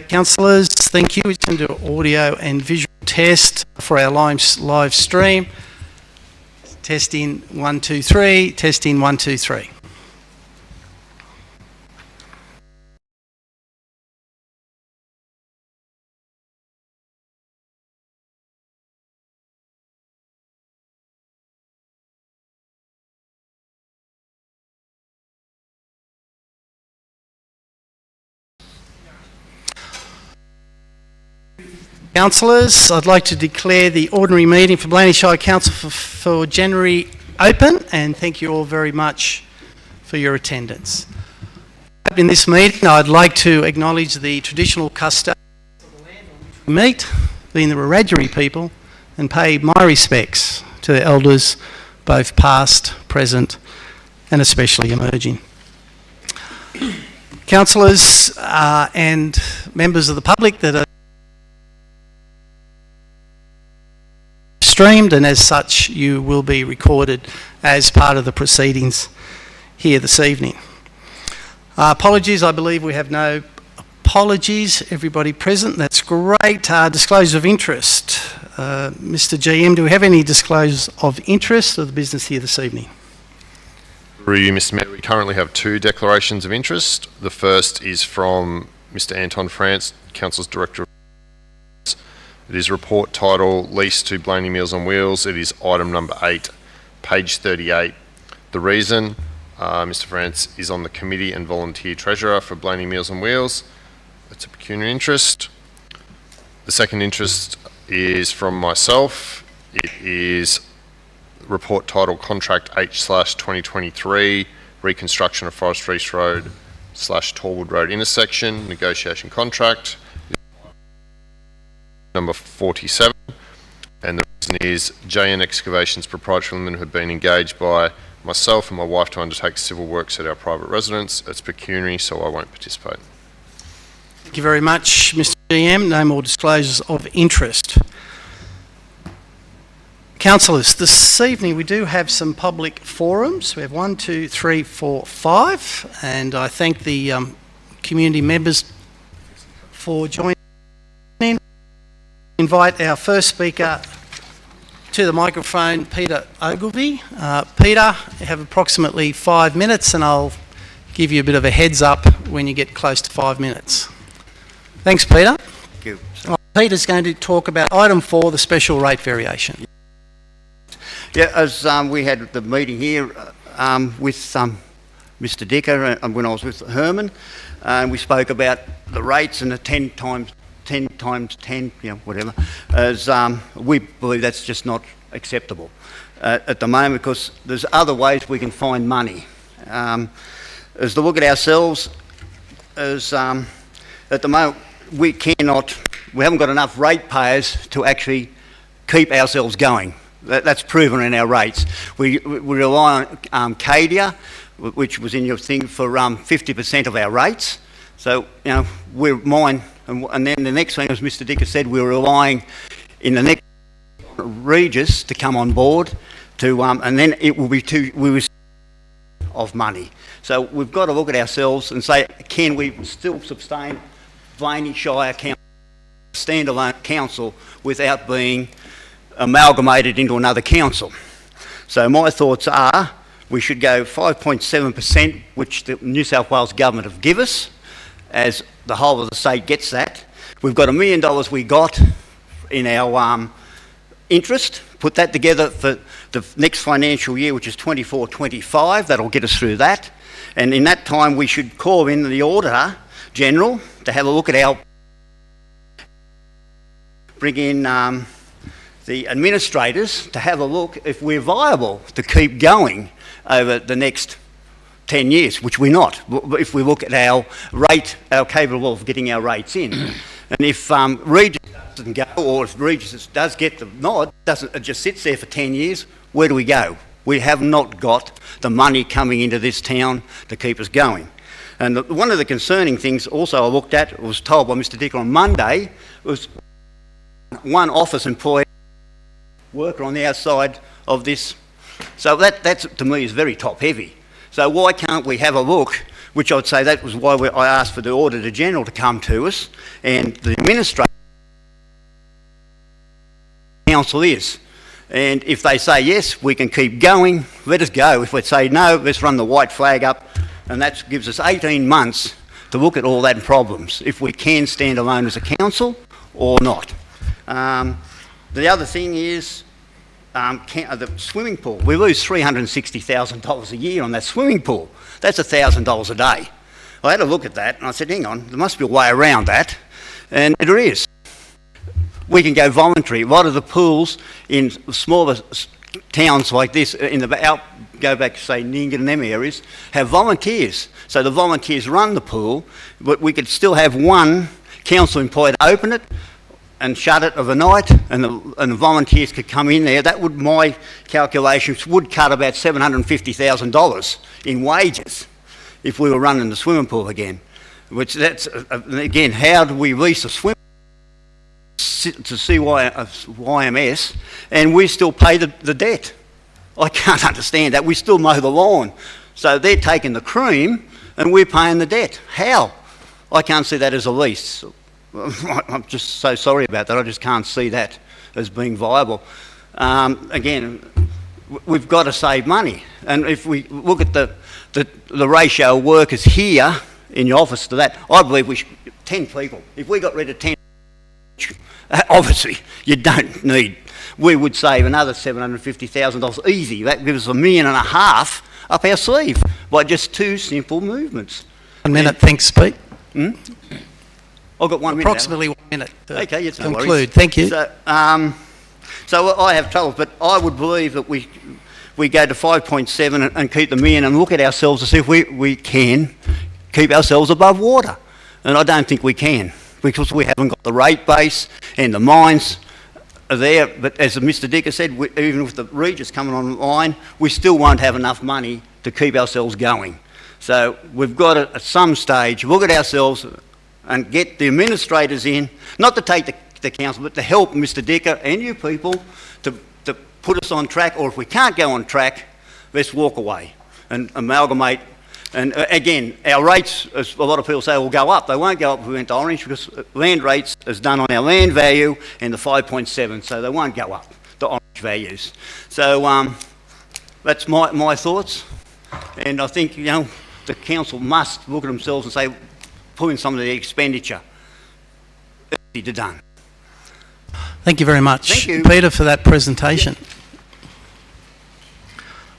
Councillors, thank you. We're going to do an audio and visual test for our live stream. Testing 1, 2, 3. Testing 1, 2, 3. Councillors, I'd like to declare the ordinary meeting for Blayney Shire Council for January open, and thank you all very much for your attendance. In this meeting, I'd like to acknowledge the traditional custodians of the land on which we meet, being the Wiradjuri people, and pay my respects to the elders, both past, present, and especially emerging. Councillors and members of the public that are streamed, and as such you will be recorded as part of the proceedings here this evening. Apologies, I believe we have no apologies. Everybody present, that's great. Disclosure of interest. Mr GM, do we have any disclosures of interest of the business here this evening? Through you, Mr Mayor, we currently have 2 declarations of interest. The first is from Mr Anton France, Council's Director. It is report title, Lease to Blayney Meals on Wheels. It is item number 8, page 38. The reason, Mr France is on the committee and volunteer treasurer for Blayney Meals on Wheels. It's a pecuniary interest. The second interest is from myself. It is report title, Contract H/2023, Reconstruction of Forest East Road / Tallwood Road intersection, negotiation contract. Number 47, and the reason is JN Excavations Proprietary Limited have been engaged by myself and my wife to undertake civil works at our private residence. It's pecuniary, so I won't participate. Thank you very much, Mr GM. No more disclosures of interest. Councillors, this evening we do have some public forums. We have 1, 2, 3, 4, 5, and I thank the community members for joining. Invite our first speaker to the microphone, Peter Ogilvie. Peter, you have approximately 5 minutes, and I'll give you a bit of a heads up when you get close to 5 minutes. Thanks, Peter. Thank you. Peter's going to talk about item 4, the special rate variation. Yeah, as we had the meeting here with Mr Dicker when I was with Herman, and we spoke about the rates and the 10 times 10, you know, whatever, as we believe that's just not acceptable at the moment, because there's other ways we can find money. As to look at ourselves, as at the moment we haven't got enough ratepayers to actually keep ourselves going. That's proven in our rates. We rely on Cadia, which was in your thing, for 50% of our rates. So, you know, we're mine. And then the next thing, as Mr Dicker said, we're relying in the next Regis to come on board to, and then it will be of money. So we've got to look at ourselves and say, can we still sustain Blayney Shire Council, standalone council, without being amalgamated into another council? So my thoughts are we should go 5.7%, which the New South Wales government have given us, as the whole of the state gets that. We've got $1 million we got in our interest. Put that together for the next financial year, which is 24-25. That'll get us through that. And in that time, we should call in the Auditor General to have a look at our... bring in the administrators to have a look if we're viable to keep going over the next 10 years, which we're not, if we look at our rate, our capable of getting our rates in. And if Regis doesn't go, or if Regis does get the nod, it just sits there for 10 years, where do we go? We have not got the money coming into this town to keep us going. And one of the concerning things also I looked at, was told by Mr Dicker on Monday, was one office employee worker on the outside of this. So that to me is very top heavy. So why can't we have a look which I'd say that was why I asked for the Auditor General to come to us, and the Administrator Council is. And if they say yes, we can keep going, let us go. If we say no, let's run the white flag up, and that gives us 18 months to look at all that problems, if we can stand alone as a council or not. The other thing is the swimming pool. We lose $360,000 a year on that swimming pool. That's $1,000 a day. I had a look at that and I said, hang on, there must be a way around that. And there is. We can go voluntary. A lot of the pools in smaller towns like this, go back, say, Nyngan and them areas, have volunteers. So the volunteers run the pool, but we could still have one council employee to open it and shut it overnight, and the volunteers could come in there. That would, my calculations, would cut about $750,000 in wages if we were running the swimming pool again. Which that's, again, how do we lease a swimming to YMS and we still pay the debt? I can't understand that. We still mow the lawn. So they're taking the cream and we're paying the debt. How? I can't see that as a lease. I'm just so sorry about that. I just can't see that as being viable. Again, we've got to save money. And if we look at the ratio of workers here in your office to that, I believe 10 people. If we got rid of 10, obviously you don't need, we would save another $750,000 easy. That gives us $1.5 million up our sleeve by just two simple movements. 1 minute, thanks, Pete. I've got 1 minute. Approximately 1 minute. Okay, yes, no conclude. worries. Thank you. So I have trouble, but I would believe that we go to 5.7 and keep the $1 million and look at ourselves to see if we can keep ourselves above water. And I don't think we can, because we haven't got the rate base and the mines are there. But as Mr. Dicker said, even with the Regis coming online, we still won't have enough money to keep ourselves going. So we've got to, at some stage, look at ourselves and get the administrators in, not to take the council, but to help Mr. Dicker and you people to put us on track, or if we can't go on track, let's walk away and amalgamate. And again, our rates, as a lot of people say, will go up. They won't go up if we went to orange, because land rates is done on our land value and the 5.7, so they won't go up, the orange values. So that's my thoughts. And I think, the council must look at themselves and say, pull in some of the expenditure. Easy to done. Thank you very much, Thank you. Peter, for that presentation.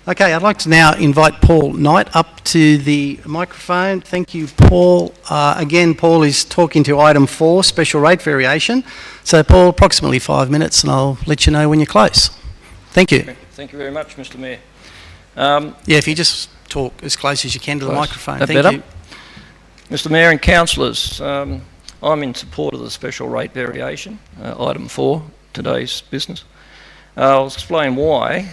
Okay, I'd like to now invite Paul Knight up to the microphone. Thank you, Paul. Again, Paul is talking to item 4, special rate variation. So, Paul, approximately 5 minutes, and I'll let you know when you're close. Thank you. Thank you very much, Mr. Mayor. Yeah, if you just talk as close as you can to the microphone. That Thank better? you. Mr. Mayor and councillors, I'm in support of the special rate variation, item 4, today's business. I'll explain why.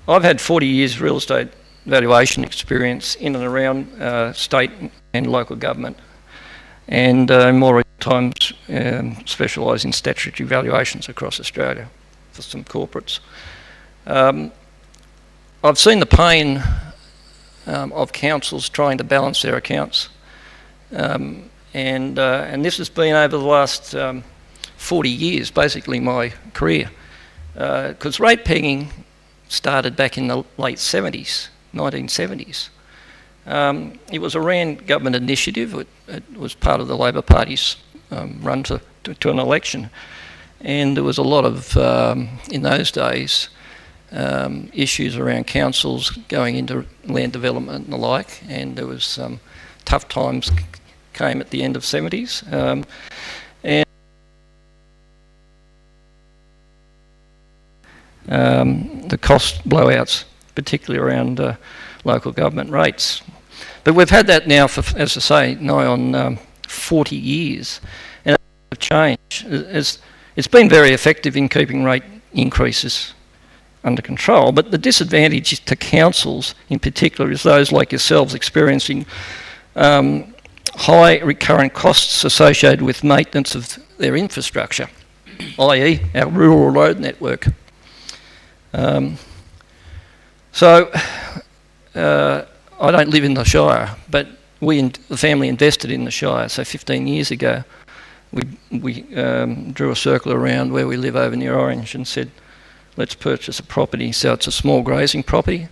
I've had 40 years real estate valuation experience in and around state and local government, and more recent times specialise in statutory valuations across Australia for some corporates. I've seen the pain of councils trying to balance their accounts, and this has been over the last 40 years, basically my career, because rate pegging started back in the late 70s, 1970s. It was a Rand government initiative. It was part of the Labor Party's run to an election, and there was a lot of, in those days, issues around councils going into land development and the like, and there was tough times came at the end of 70s. The cost blowouts, particularly around local government rates. But we've had that now for, as I say, nigh on 40 years, and it's changed. It's been very effective in keeping rate increases under control, but the disadvantage to councils in particular is those like yourselves experiencing high recurrent costs associated with maintenance of their infrastructure, i.e. our rural road network. I don't live in the Shire, but the family invested in the Shire. So 15 years ago, we drew a circle around where we live over near Orange and said, let's purchase a property. So it's a small grazing property.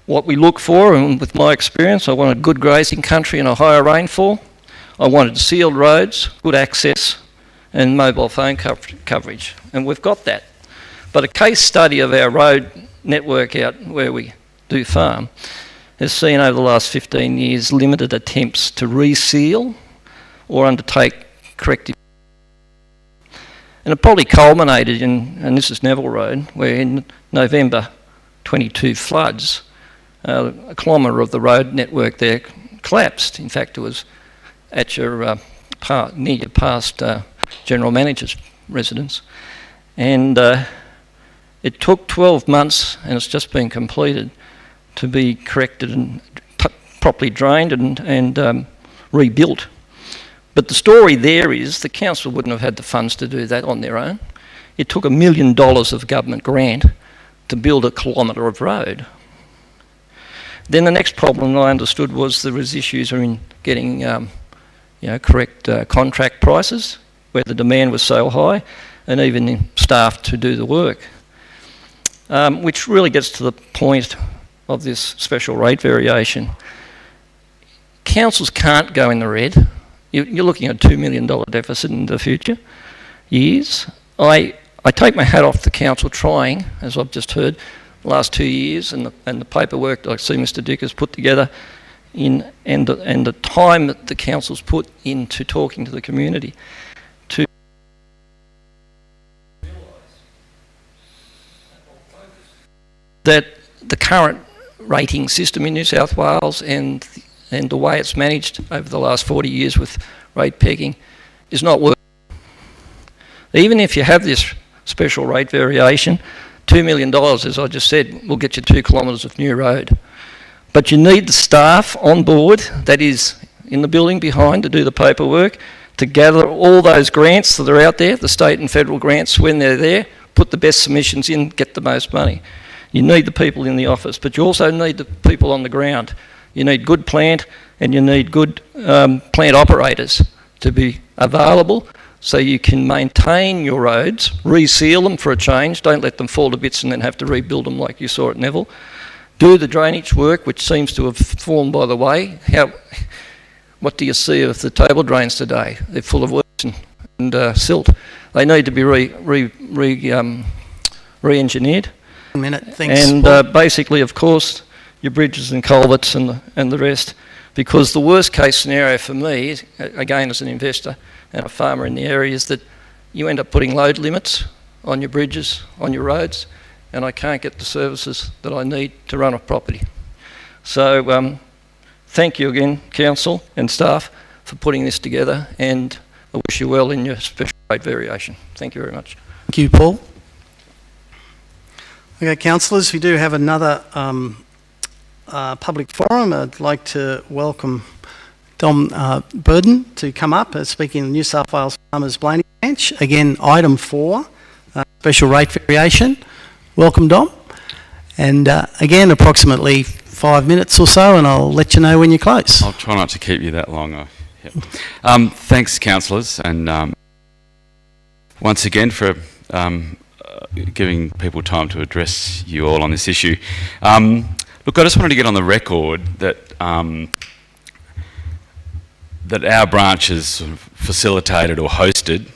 What we look for, and with my experience, I wanted good grazing country and a higher rainfall. I wanted sealed roads, good access, and mobile phone coverage. And we've got that. But a case study of our road network out where we do farm has seen over the last 15 years limited attempts to reseal or undertake corrective. And it probably culminated in, and this is Neville Road, where in November 22 floods, a kilometre of the road network there collapsed. In fact, it was at your near your past General Manager's residence. And it took 12 months, and it's just been completed, to be corrected and properly drained and rebuilt. But the story there is the council wouldn't have had the funds to do that on their own. It took $1 million of government grant to build a kilometre of road. Then the next problem I understood was there was issues in getting correct contract prices, where the demand was so high, and even in staff to do the work. Which really gets to the point of this special rate variation. Councils can't go in the red. You're looking at $2 million deficit in the future years. I take my hat off to council trying, as I've just heard, the last 2 years, and the paperwork that I see Mr Dick has put together, and the time that the council's put into talking to the community to that the current rating system in New South Wales and the way it's managed over the last 40 years with rate pegging is not working. Even if you have this special rate variation, $2 million, as I just said, will get you 2 kilometres of new road. But you need the staff on board, that is in the building behind, to do the paperwork, to gather all those grants that are out there, the state and federal grants, when they're there, put the best submissions in, get the most money. You need the people in the office, but you also need the people on the ground. You need good plant, and you need good plant operators to be available so you can maintain your roads, reseal them for a change, don't let them fall to bits and then have to rebuild them like you saw at Neville. Do the drainage work, which seems to have fallen by the way. What do you see of the table drains today? They're full of works and silt. They need to be re-engineered. Thanks. And basically, of course, your bridges and culverts and the rest, because the worst case scenario for me, again as an investor and a farmer in the area, is that you end up putting load limits on your bridges, on your roads, and I can't get the services that I need to run a property. So thank you again, council and staff, for putting this together, and I wish you well in your special rate variation. Thank you very much. Thank you, Paul. Okay, councillors, we do have another public forum. I'd like to welcome Dom Burden to come up, speaking of the New South Wales Farmers Blayney branch. Again, item 4, special rate variation. Welcome, Dom. And again, approximately 5 minutes or so, and I'll let you know when you're close. I'll try not to keep you that long. Yep. Thanks, councillors, and once again for giving people time to address you all on this issue. Look, I just wanted to get on the record that that our branch has sort of facilitated or hosted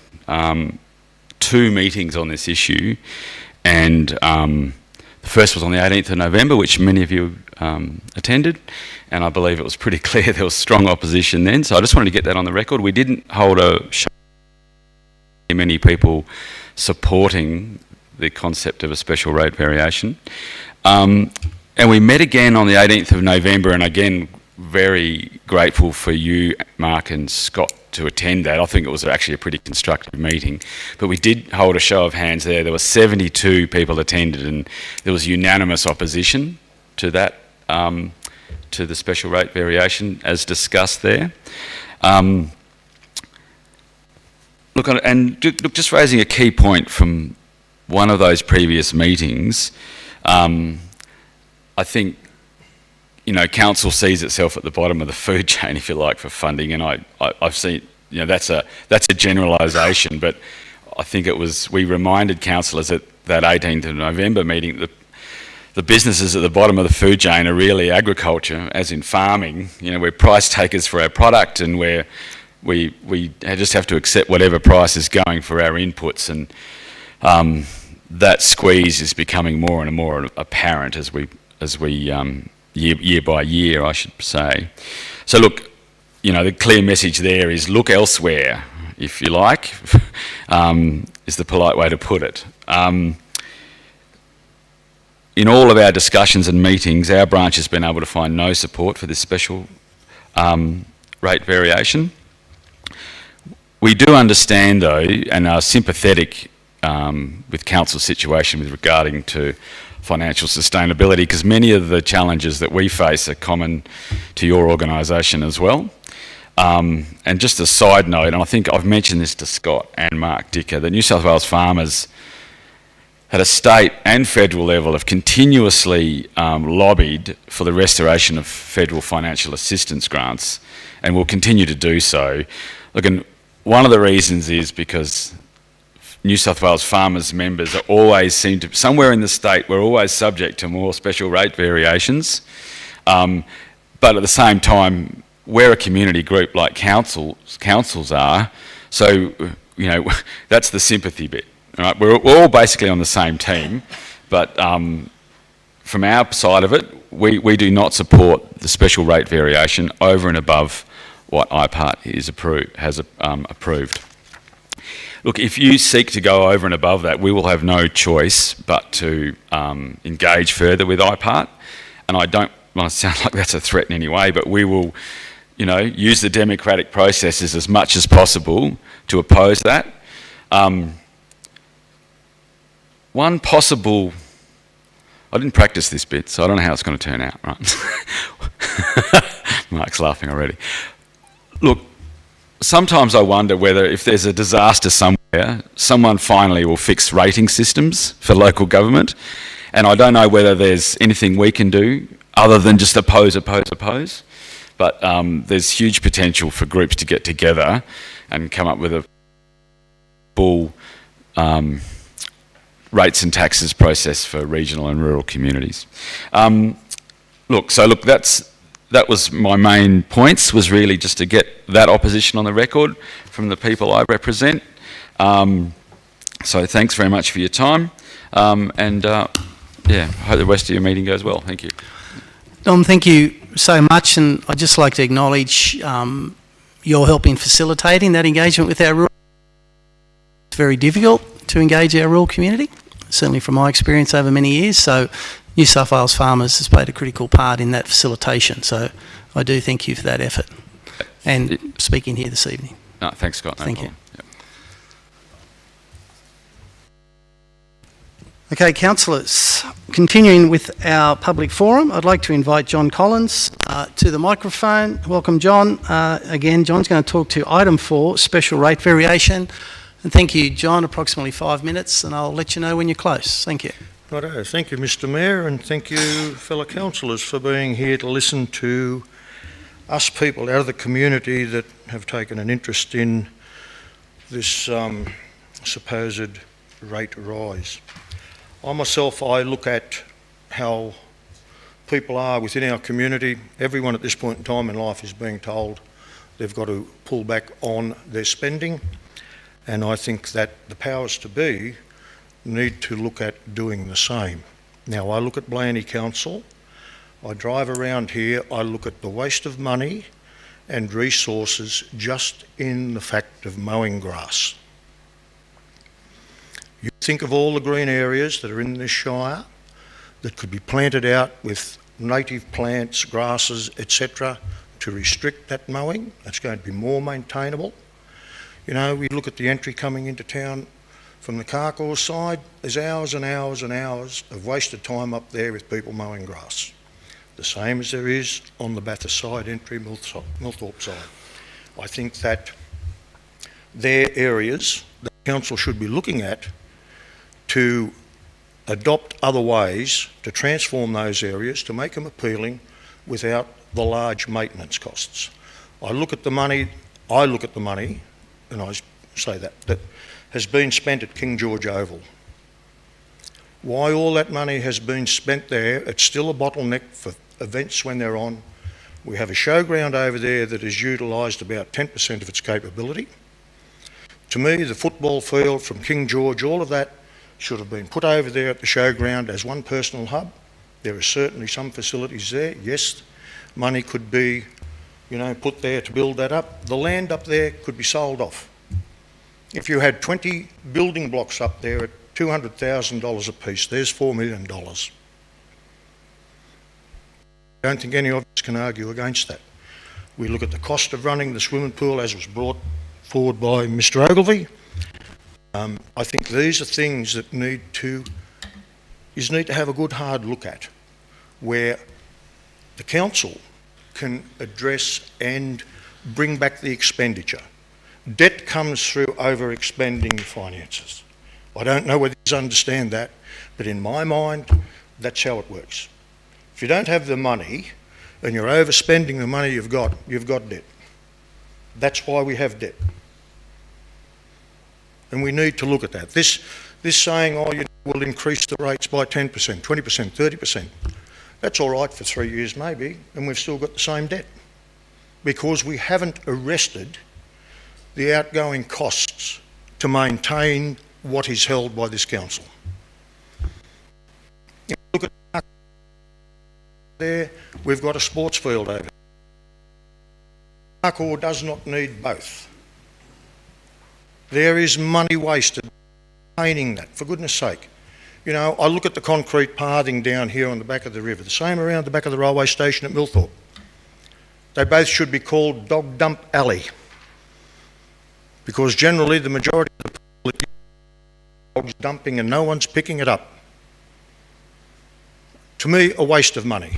2 meetings on this issue, and the first was on the 18th of November, which many of you attended, and I believe it was pretty clear there was strong opposition then, so I just wanted to get that on the record. We didn't hold a show, many people supporting the concept of a special rate variation. And we met again on the 18th of November, and again, very grateful for you, Mark and Scott, to attend that. I think it was actually a pretty constructive meeting. But we did hold a show of hands there. There were 72 people attended, and there was unanimous opposition to that, to the special rate variation as discussed there. Look, just raising a key point from one of those previous meetings, I think council sees itself at the bottom of the food chain, if you like, for funding, and I've seen, that's a generalisation, but I think we reminded councillors at that 18th of November meeting that the businesses at the bottom of the food chain are really agriculture, as in farming. We're price takers for our product, and we just have to accept whatever price is going for our inputs, and that squeeze is becoming more and more apparent as we year by year, I should say. So look, the clear message there is look elsewhere, if you like, is the polite way to put it. In all of our discussions and meetings, our branch has been able to find no support for this special rate variation. We do understand, though, and are sympathetic with council's situation with regarding to financial sustainability, because many of the challenges that we face are common to your organisation as well. And just a side note, and I think I've mentioned this to Scott and Mark Dicker, the New South Wales farmers at a state and federal level have continuously lobbied for the restoration of federal financial assistance grants, and will continue to do so. Look, and one of the reasons is because New South Wales farmers members somewhere in the state, we're always subject to more special rate variations. But at the same time, we're a community group like councils are, so that's the sympathy bit. Right? We're all basically on the same team, but from our side of it, we do not support the special rate variation over and above what IPART has approved. Look, if you seek to go over and above that, we will have no choice but to engage further with IPART, and I don't want to sound like that's a threat in any way, but we will, use the democratic processes as much as possible to oppose that. One possible, I didn't practice this bit, so I don't know how it's going to turn out, right? Mark's laughing already. Look, sometimes I wonder whether if there's a disaster somewhere, someone finally will fix rating systems for local government, and I don't know whether there's anything we can do other than just oppose. But there's huge potential for groups to get together and come up with a full rates and taxes process for regional and rural communities. That was my main points, was really just to get that opposition on the record from the people I represent. So thanks very much for your time, and I hope the rest of your meeting goes well. Thank you. Dom, thank you so much, and I'd just like to acknowledge your help in facilitating that engagement with our rural. It's very difficult to engage our rural community, certainly from my experience over many years, so New South Wales Farmers has played a critical part in that facilitation, so I do thank you for that effort and speaking here this evening. No, thanks, Scott. No thank problem. you. Yep. Okay, councillors, continuing with our public forum, I'd like to invite John Collins to the microphone. Welcome, John. Again, John's going to talk to item 4, special rate variation. And thank you, John. Approximately 5 minutes, and I'll let you know when you're close. Thank you. Righto. Thank you, Mr Mayor, and thank you, fellow councillors, for being here to listen to us people out of the community that have taken an interest in this supposed rate rise. I look at how people are within our community. Everyone at this point in time in life is being told they've got to pull back on their spending, and I think that the powers to be need to look at doing the same. Now, I look at Blayney Council, I drive around here, I look at the waste of money and resources just in the fact of mowing grass. You think of all the green areas that are in this Shire that could be planted out with native plants, grasses, etc. to restrict that mowing. That's going to be more maintainable. We look at the entry coming into town from the Carcoar side, there's hours and hours and hours of wasted time up there with people mowing grass. The same as there is on the Bathurst side entry, Millthorpe side. I think that they're areas that council should be looking at to adopt other ways to transform those areas, to make them appealing, without the large maintenance costs. I look at the money, and I say that has been spent at King George Oval. Why all that money has been spent there, it's still a bottleneck for events when they're on. We have a showground over there that is utilised about 10% of its capability. To me, the football field from King George, all of that should have been put over there at the showground as one personal hub. There are certainly some facilities there. Yes, money could be, put there to build that up. The land up there could be sold off. If you had 20 building blocks up there at $200,000 a piece, there's $4 million. I don't think any of us can argue against that. We look at the cost of running the swimming pool as was brought forward by Mr Ogilvie. I think these are things that need to have a good hard look at, where the council can address and bring back the expenditure. Debt comes through over-expending finances. I don't know whether you understand that, but in my mind, that's how it works. If you don't have the money and you're overspending the money you've got debt. That's why we have debt. And we need to look at that. This saying, we'll increase the rates by 10%, 20%, 30%, that's all right for 3 years maybe, and we've still got the same debt because we haven't arrested the outgoing costs to maintain what is held by this council. If you look at there, we've got a sports field over there. Parkour does not need both. There is money wasted maintaining that, for goodness sake. I look at the concrete pathing down here on the back of the river, the same around the back of the railway station at Millthorpe. They both should be called Dog Dump Alley, because generally the majority of the people are dogs dumping and no one's picking it up. To me, a waste of money.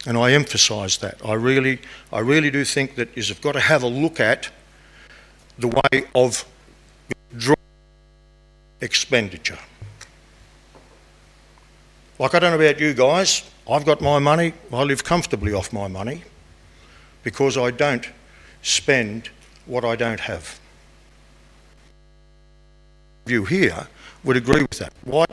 And I emphasise that. I really do think that you've got to have a look at the way of drawing expenditure. Like, I don't know about you guys, I've got my money, I live comfortably off my money because I don't spend what I don't have. You here would agree with that. Why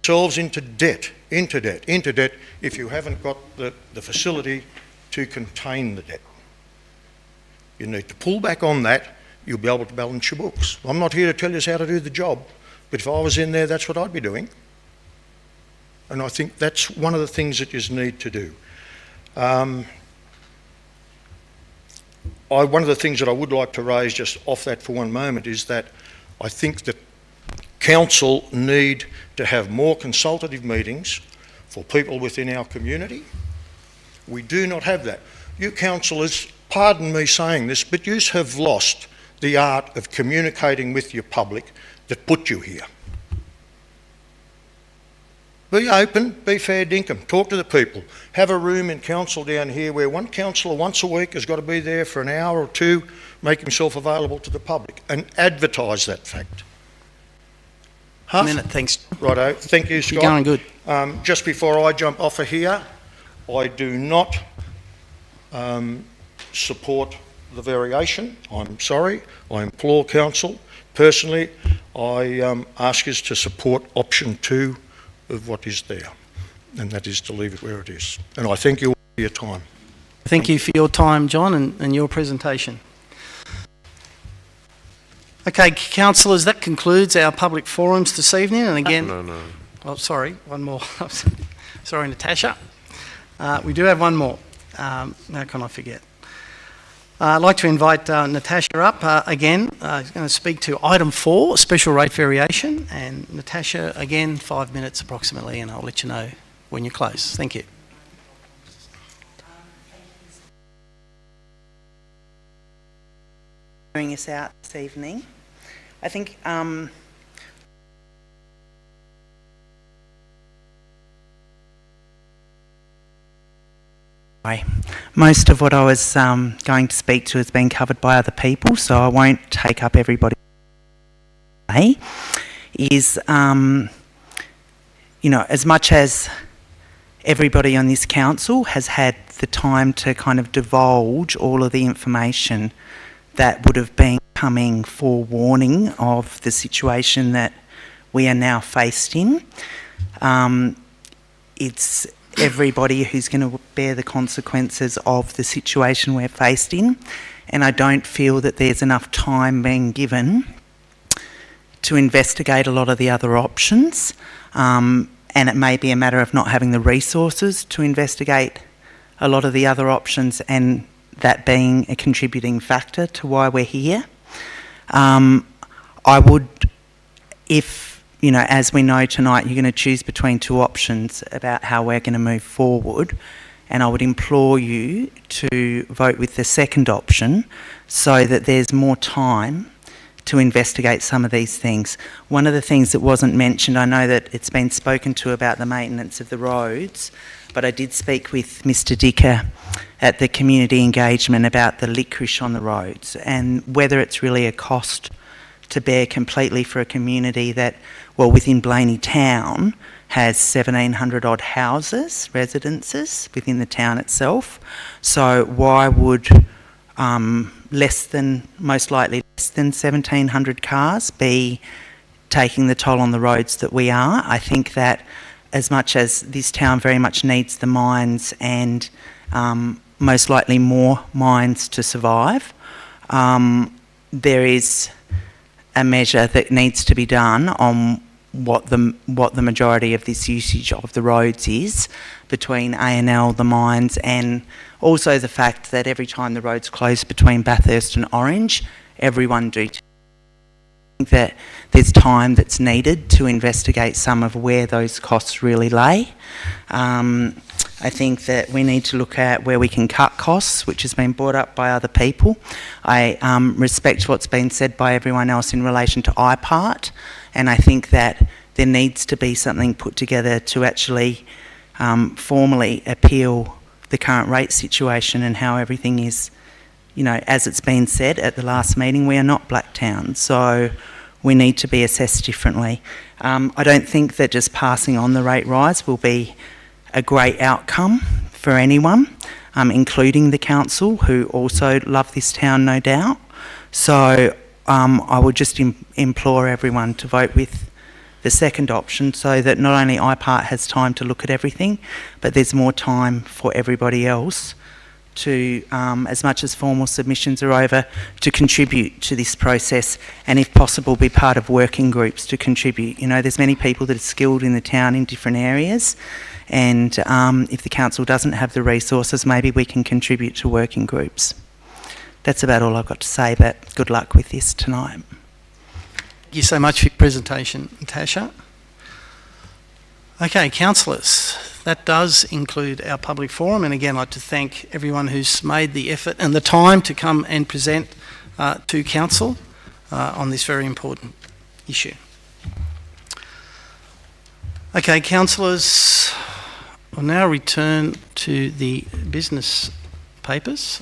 yourselves into debt if you haven't got the facility to contain the debt? You need to pull back on that. You'll be able to balance your books. I'm not here to tell you how to do the job, but if I was in there, that's what I'd be doing. And I think that's one of the things that you need to do. One of the things that I would like to raise just off that for one moment is that I think that council need to have more consultative meetings for people within our community. We do not have that. You councillors, pardon me saying this, but you have lost the art of communicating with your public that put you here. Be open, be fair dinkum, talk to the people. Have a room in council down here where one councillor once a week has got to be there for an hour or two, make himself available to the public and advertise that fact. A minute, thanks. Righto, thank you, Scott. You're going good. Just before I jump off of here, I do not support the variation. I'm sorry. I implore council. Personally, I ask us to support option 2 of what is there, and that is to leave it where it is. And I thank you all for your time. Thank you for your time, John, and your presentation. Okay, councillors, that concludes our public forums this evening. And again, oh, sorry, one more. Sorry, Natasha. We do have one more. How can I forget? I'd like to invite Natasha up again. She's going to speak to item 4, special rate variation. And Natasha, again, 5 minutes approximately, and I'll let you know when you're close. Thank you. Hearing us out this evening. I think most of what I was going to speak to has been covered by other people, so I won't take up everybody. Is, as much as everybody on this council has had the time to kind of divulge all of the information that would have been coming forewarning of the situation that we are now faced in. It's everybody who's going to bear the consequences of the situation we're faced in, and I don't feel that there's enough time being given to investigate a lot of the other options, and it may be a matter of not having the resources to investigate a lot of the other options, and that being a contributing factor to why we're here. I would, if, you know, as we know tonight, you're going to choose between two options about how we're going to move forward, and I would implore you to vote with the second option so that there's more time to investigate some of these things. One of the things that wasn't mentioned, I know that it's been spoken to about the maintenance of the roads, but I did speak with Mr Dicker at the community engagement about the licorice on the roads and whether it's really a cost to bear completely for a community that, well, within Blayney town has 1,700 odd houses, residences within the town itself. So why would most likely less than 1,700 cars be taking the toll on the roads that we are? I think that as much as this town very much needs the mines and most likely more mines to survive, there is a measure that needs to be done on what the majority of this usage of the roads is between A&L, the mines, and also the fact that every time the roads close between Bathurst and Orange, everyone do. I think that there's time that's needed to investigate some of where those costs really lay. I think that we need to look at where we can cut costs, which has been brought up by other people. I respect what's been said by everyone else in relation to IPART, and I think that there needs to be something put together to actually formally appeal the current rate situation and how everything is, you know, as it's been said at the last meeting, we are not Blacktown, so we need to be assessed differently. I don't think that just passing on the rate rise will be a great outcome for anyone, including the council, who also love this town, no doubt. So I would just implore everyone to vote with the second option so that not only IPART has time to look at everything, but there's more time for everybody else to, as much as formal submissions are over, to contribute to this process and, if possible, be part of working groups to contribute. You know, there's many people that are skilled in the town in different areas, and if the council doesn't have the resources, maybe we can contribute to working groups. That's about all I've got to say, but good luck with this tonight. Thank you so much for your presentation, Natasha. Okay, councillors, that does include our public forum, and again I'd like to thank everyone who's made the effort and the time to come and present to council on this very important issue. Okay, councillors, we'll now return to the business papers.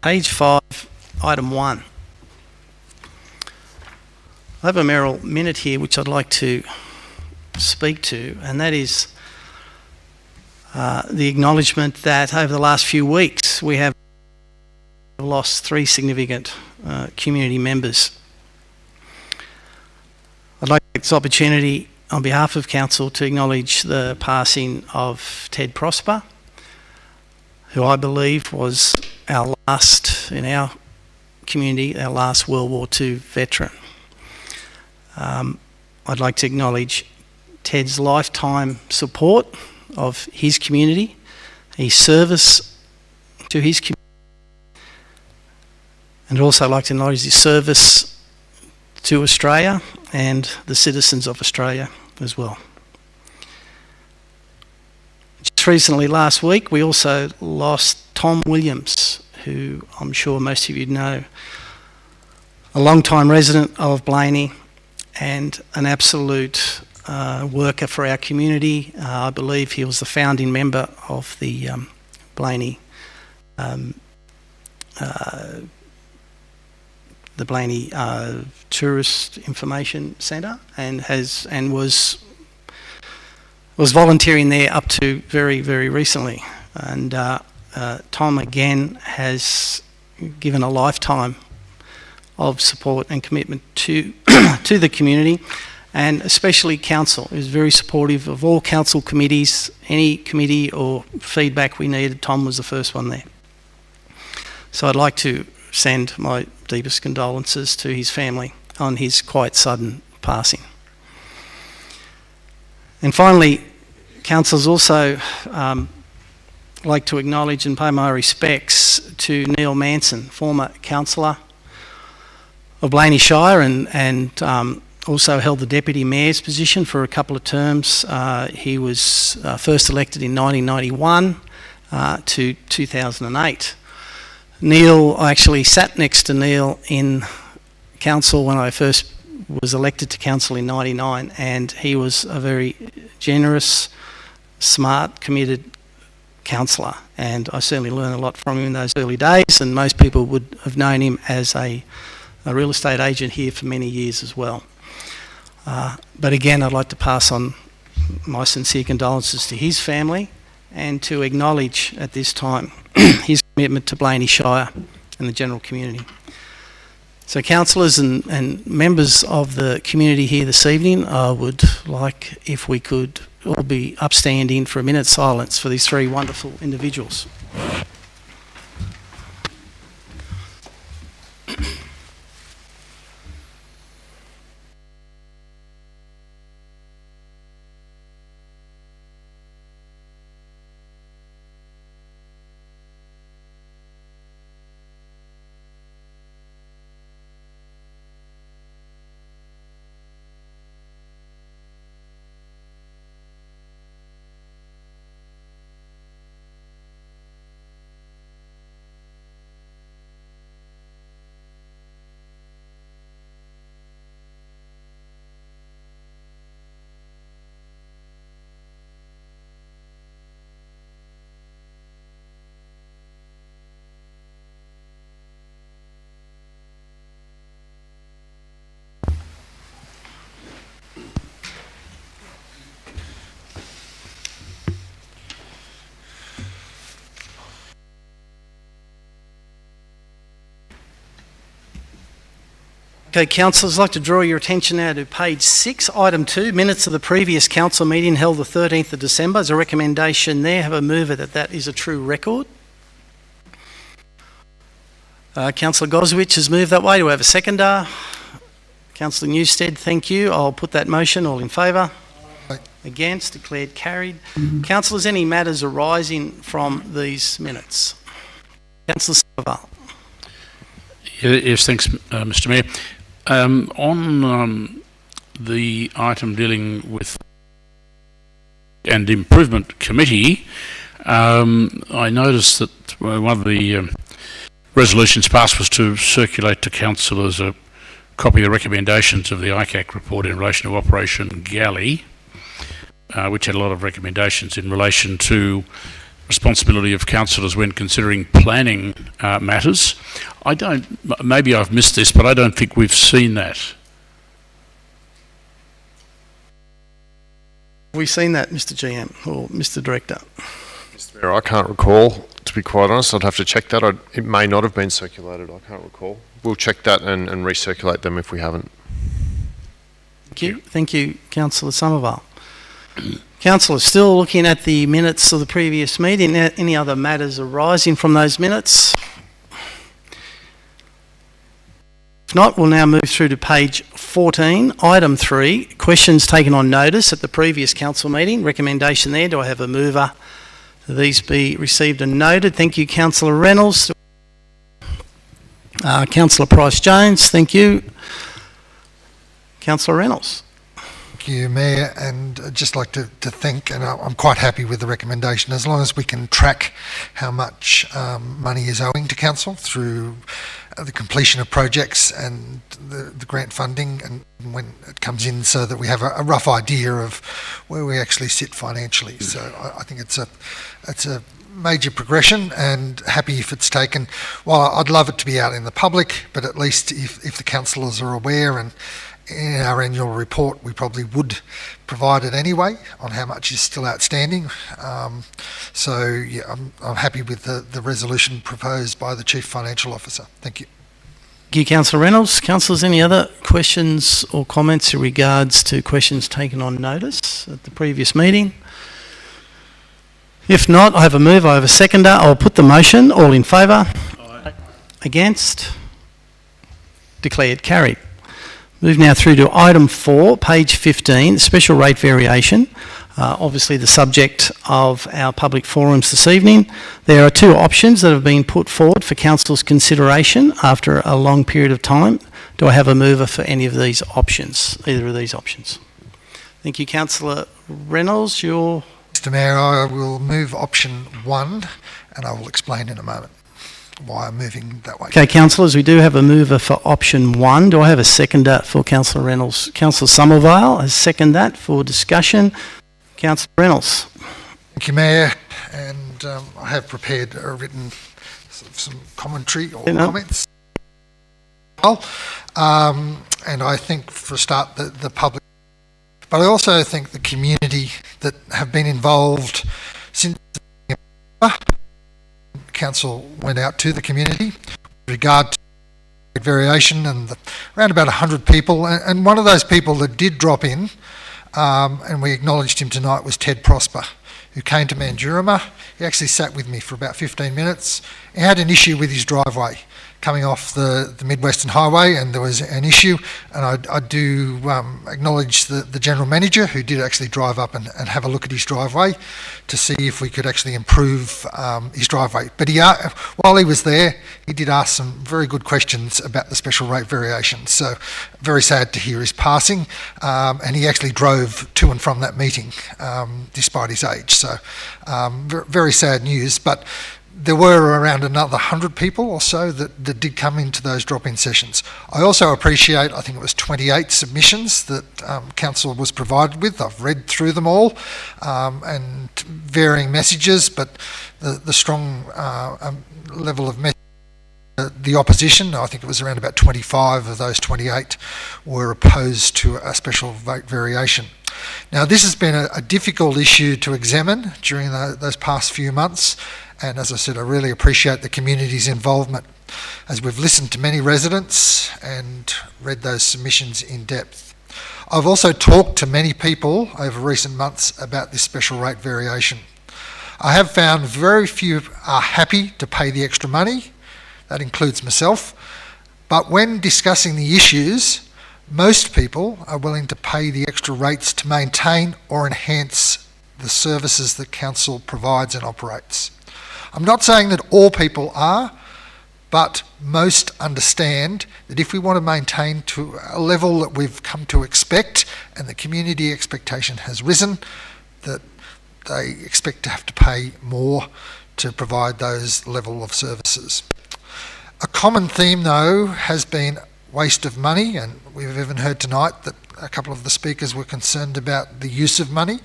Page 5, item 1. I have a minute here which I'd like to speak to, and that is the acknowledgement that over the last few weeks we have lost 3 significant community members. I'd like to take this opportunity on behalf of Council to acknowledge the passing of Ted Prosper, who I believe was our last, in our community, our last World War II veteran. I'd like to acknowledge Ted's lifetime support of his community, his service to his community, and also I'd like to acknowledge his service to Australia and the citizens of Australia as well. Just recently, last week, we also lost Tom Williams, who I'm sure most of you know, a long-time resident of Blayney and an absolute worker for our community. I believe he was the founding member of the the Blayney Tourist Information Centre, and was volunteering there up to very, very recently. And Tom again has given a lifetime of support and commitment to to the community, and especially council. He was very supportive of all council committees. Any committee or feedback we needed, Tom was the first one there. So I'd like to send my deepest condolences to his family on his quite sudden passing. And finally, council's also like to acknowledge and pay my respects to Neil Manson, former councillor of Blayney Shire, and also held the Deputy Mayor's position for a couple of terms. He was first elected in 1991 to 2008. Neil, I actually sat next to Neil in council when I first was elected to council in 99, and he was a very generous, smart, committed councillor, and I certainly learned a lot from him in those early days, and most people would have known him as a real estate agent here for many years as well. But again, I'd like to pass on my sincere condolences to his family and to acknowledge at this time his commitment to Blayney Shire and the general community. So councillors and members of the community here this evening, I would like, if we could all be upstanding for a minute's silence for these three wonderful individuals. Okay, councillors, I'd like to draw your attention now to page 6, item 2, minutes of the previous council meeting held the 13th of December. As a recommendation there, have a mover that is a true record. Councillor Goswich has moved that way. Do we have a seconder? Councillor Newstead, thank you. I'll put that motion. All in favour? Aye. Against? Declared carried. Councillors, any matters arising from these minutes? Councillor Silva. Yes, thanks, Mr Mayor. On the item dealing with and Improvement Committee, I noticed that one of the resolutions passed was to circulate to councillors a copy of the recommendations of the ICAC report in relation to Operation Galley, which had a lot of recommendations in relation to responsibility of councillors when considering planning matters. Maybe I've missed this, but I don't think we've seen that. Have we seen that, Mr GM or Mr Director? Mr Mayor, I can't recall, to be quite honest. I'd have to check that. It may not have been circulated. I can't recall. We'll check that and recirculate them if we haven't. Thank you. Thank you, Councillor Somerville. Councillors, still looking at the minutes of the previous meeting. Any other matters arising from those minutes? If not, we'll now move through to page 14, item 3, questions taken on notice at the previous council meeting. Recommendation there. Do I have a mover? These be received and noted. Thank you, Councillor Reynolds. Councillor Price-Jones, thank you. Councillor Reynolds. Thank you, Mayor, and I'd just like to thank, and I'm quite happy with the recommendation, as long as we can track how much money is owing to council through the completion of projects and the grant funding, and when it comes in, so that we have a rough idea of where we actually sit financially. So I think it's a major progression and happy if it's taken. Well, I'd love it to be out in the public, but at least if the councillors are aware, and in our annual report we probably would provide it anyway on how much is still outstanding. So yeah, I'm happy with the resolution proposed by the Chief Financial Officer. Thank you. Thank you, Councillor Reynolds. Councillors, any other questions or comments in regards to questions taken on notice at the previous meeting? If not, I have a move, I have a seconder. I'll put the motion. All in favour? Aye. Against? Declared carried. Move now through to item 4, page 15, special rate variation. Obviously the subject of our public forums this evening. There are two options that have been put forward for Council's consideration after a long period of time. Do I have a mover for any of these options, either of these options? Thank you, Councillor Reynolds. Mr Mayor, I will move option 1, and I will explain in a moment why I'm moving that way. Okay, councillors, we do have a mover for option 1. Do I have a seconder for Councillor Reynolds? Councillor Somerville has seconded that for discussion. Councillor Reynolds. Thank you, Mayor, and I have prepared a written some commentary or comments. And I think for a start the public, but I also think the community that have been involved since Council went out to the community with regard to variation, and around about 100 people, and one of those people that did drop in, and we acknowledged him tonight, was Ted Prosper, who came to Mandurama. He actually sat with me for about 15 minutes. He had an issue with his driveway coming off the Mid-Western Highway, and there was an issue, and I do acknowledge the General Manager, who did actually drive up and have a look at his driveway to see if we could actually improve his driveway. But while he was there, he did ask some very good questions about the special rate variation. So very sad to hear his passing, and he actually drove to and from that meeting despite his age. So very sad news, but there were around another 100 people or so that did come into those drop-in sessions. I also appreciate, I think it was 28 submissions that Council was provided with. I've read through them all, and varying messages, but the strong level of message. The opposition, I think it was around about 25 of those 28, were opposed to a special vote variation. Now, this has been a difficult issue to examine during those past few months, and as I said, I really appreciate the community's involvement as we've listened to many residents and read those submissions in depth. I've also talked to many people over recent months about this special rate variation. I have found very few are happy to pay the extra money. That includes myself. But when discussing the issues, most people are willing to pay the extra rates to maintain or enhance the services that Council provides and operates. I'm not saying that all people are, but most understand that if we want to maintain to a level that we've come to expect, and the community expectation has risen, that they expect to have to pay more to provide those level of services. A common theme, though, has been waste of money, and we've even heard tonight that a couple of the speakers were concerned about the use of money.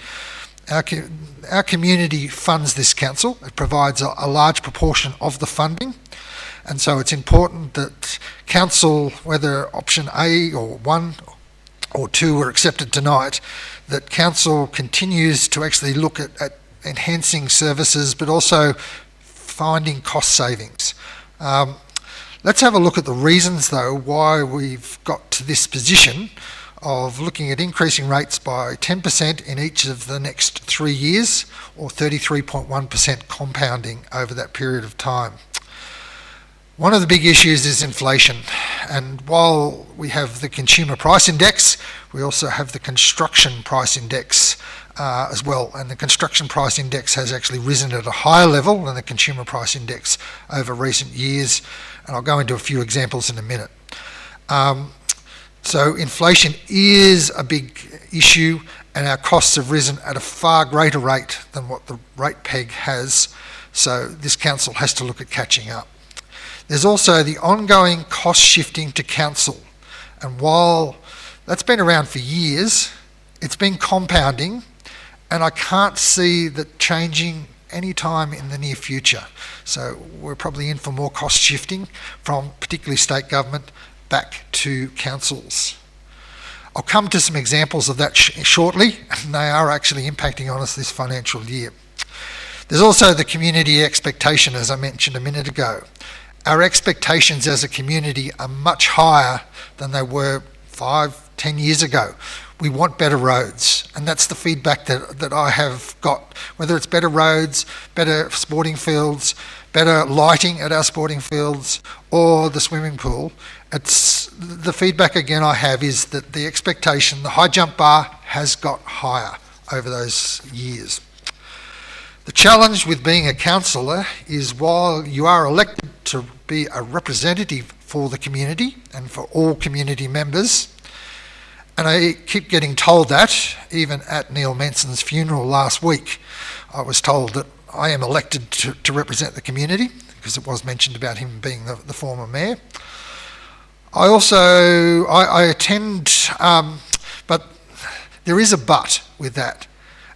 Our community funds this council. It provides a large proportion of the funding, and so it's important that council, whether option A or 1 or 2 are accepted tonight, that council continues to actually look at enhancing services, but also finding cost savings. Let's have a look at the reasons, though, why we've got to this position of looking at increasing rates by 10% in each of the next 3 years, or 33.1% compounding over that period of time. One of the big issues is inflation, and while we have the consumer price index, we also have the construction price index as well, and the construction price index has actually risen at a higher level than the consumer price index over recent years, and I'll go into a few examples in a minute. So inflation is a big issue, and our costs have risen at a far greater rate than what the rate peg has, so this council has to look at catching up. There's also the ongoing cost shifting to council, and while that's been around for years, it's been compounding, and I can't see that changing any time in the near future. So we're probably in for more cost shifting from particularly state government back to councils. I'll come to some examples of that shortly, and they are actually impacting on us this financial year. There's also the community expectation, as I mentioned a minute ago. Our expectations as a community are much higher than they were 5-10 years ago. We want better roads, and that's the feedback that I have got, whether it's better roads, better sporting fields, better lighting at our sporting fields, or the swimming pool. It's the feedback again I have is that the expectation, the high jump bar has got higher over those years. The challenge with being a councillor is while you are elected to be a representative for the community and for all community members, and I keep getting told that, even at Neil Manson's funeral last week, I was told that I am elected to represent the community, because it was mentioned about him being the former mayor. I attend, but there is a but with that,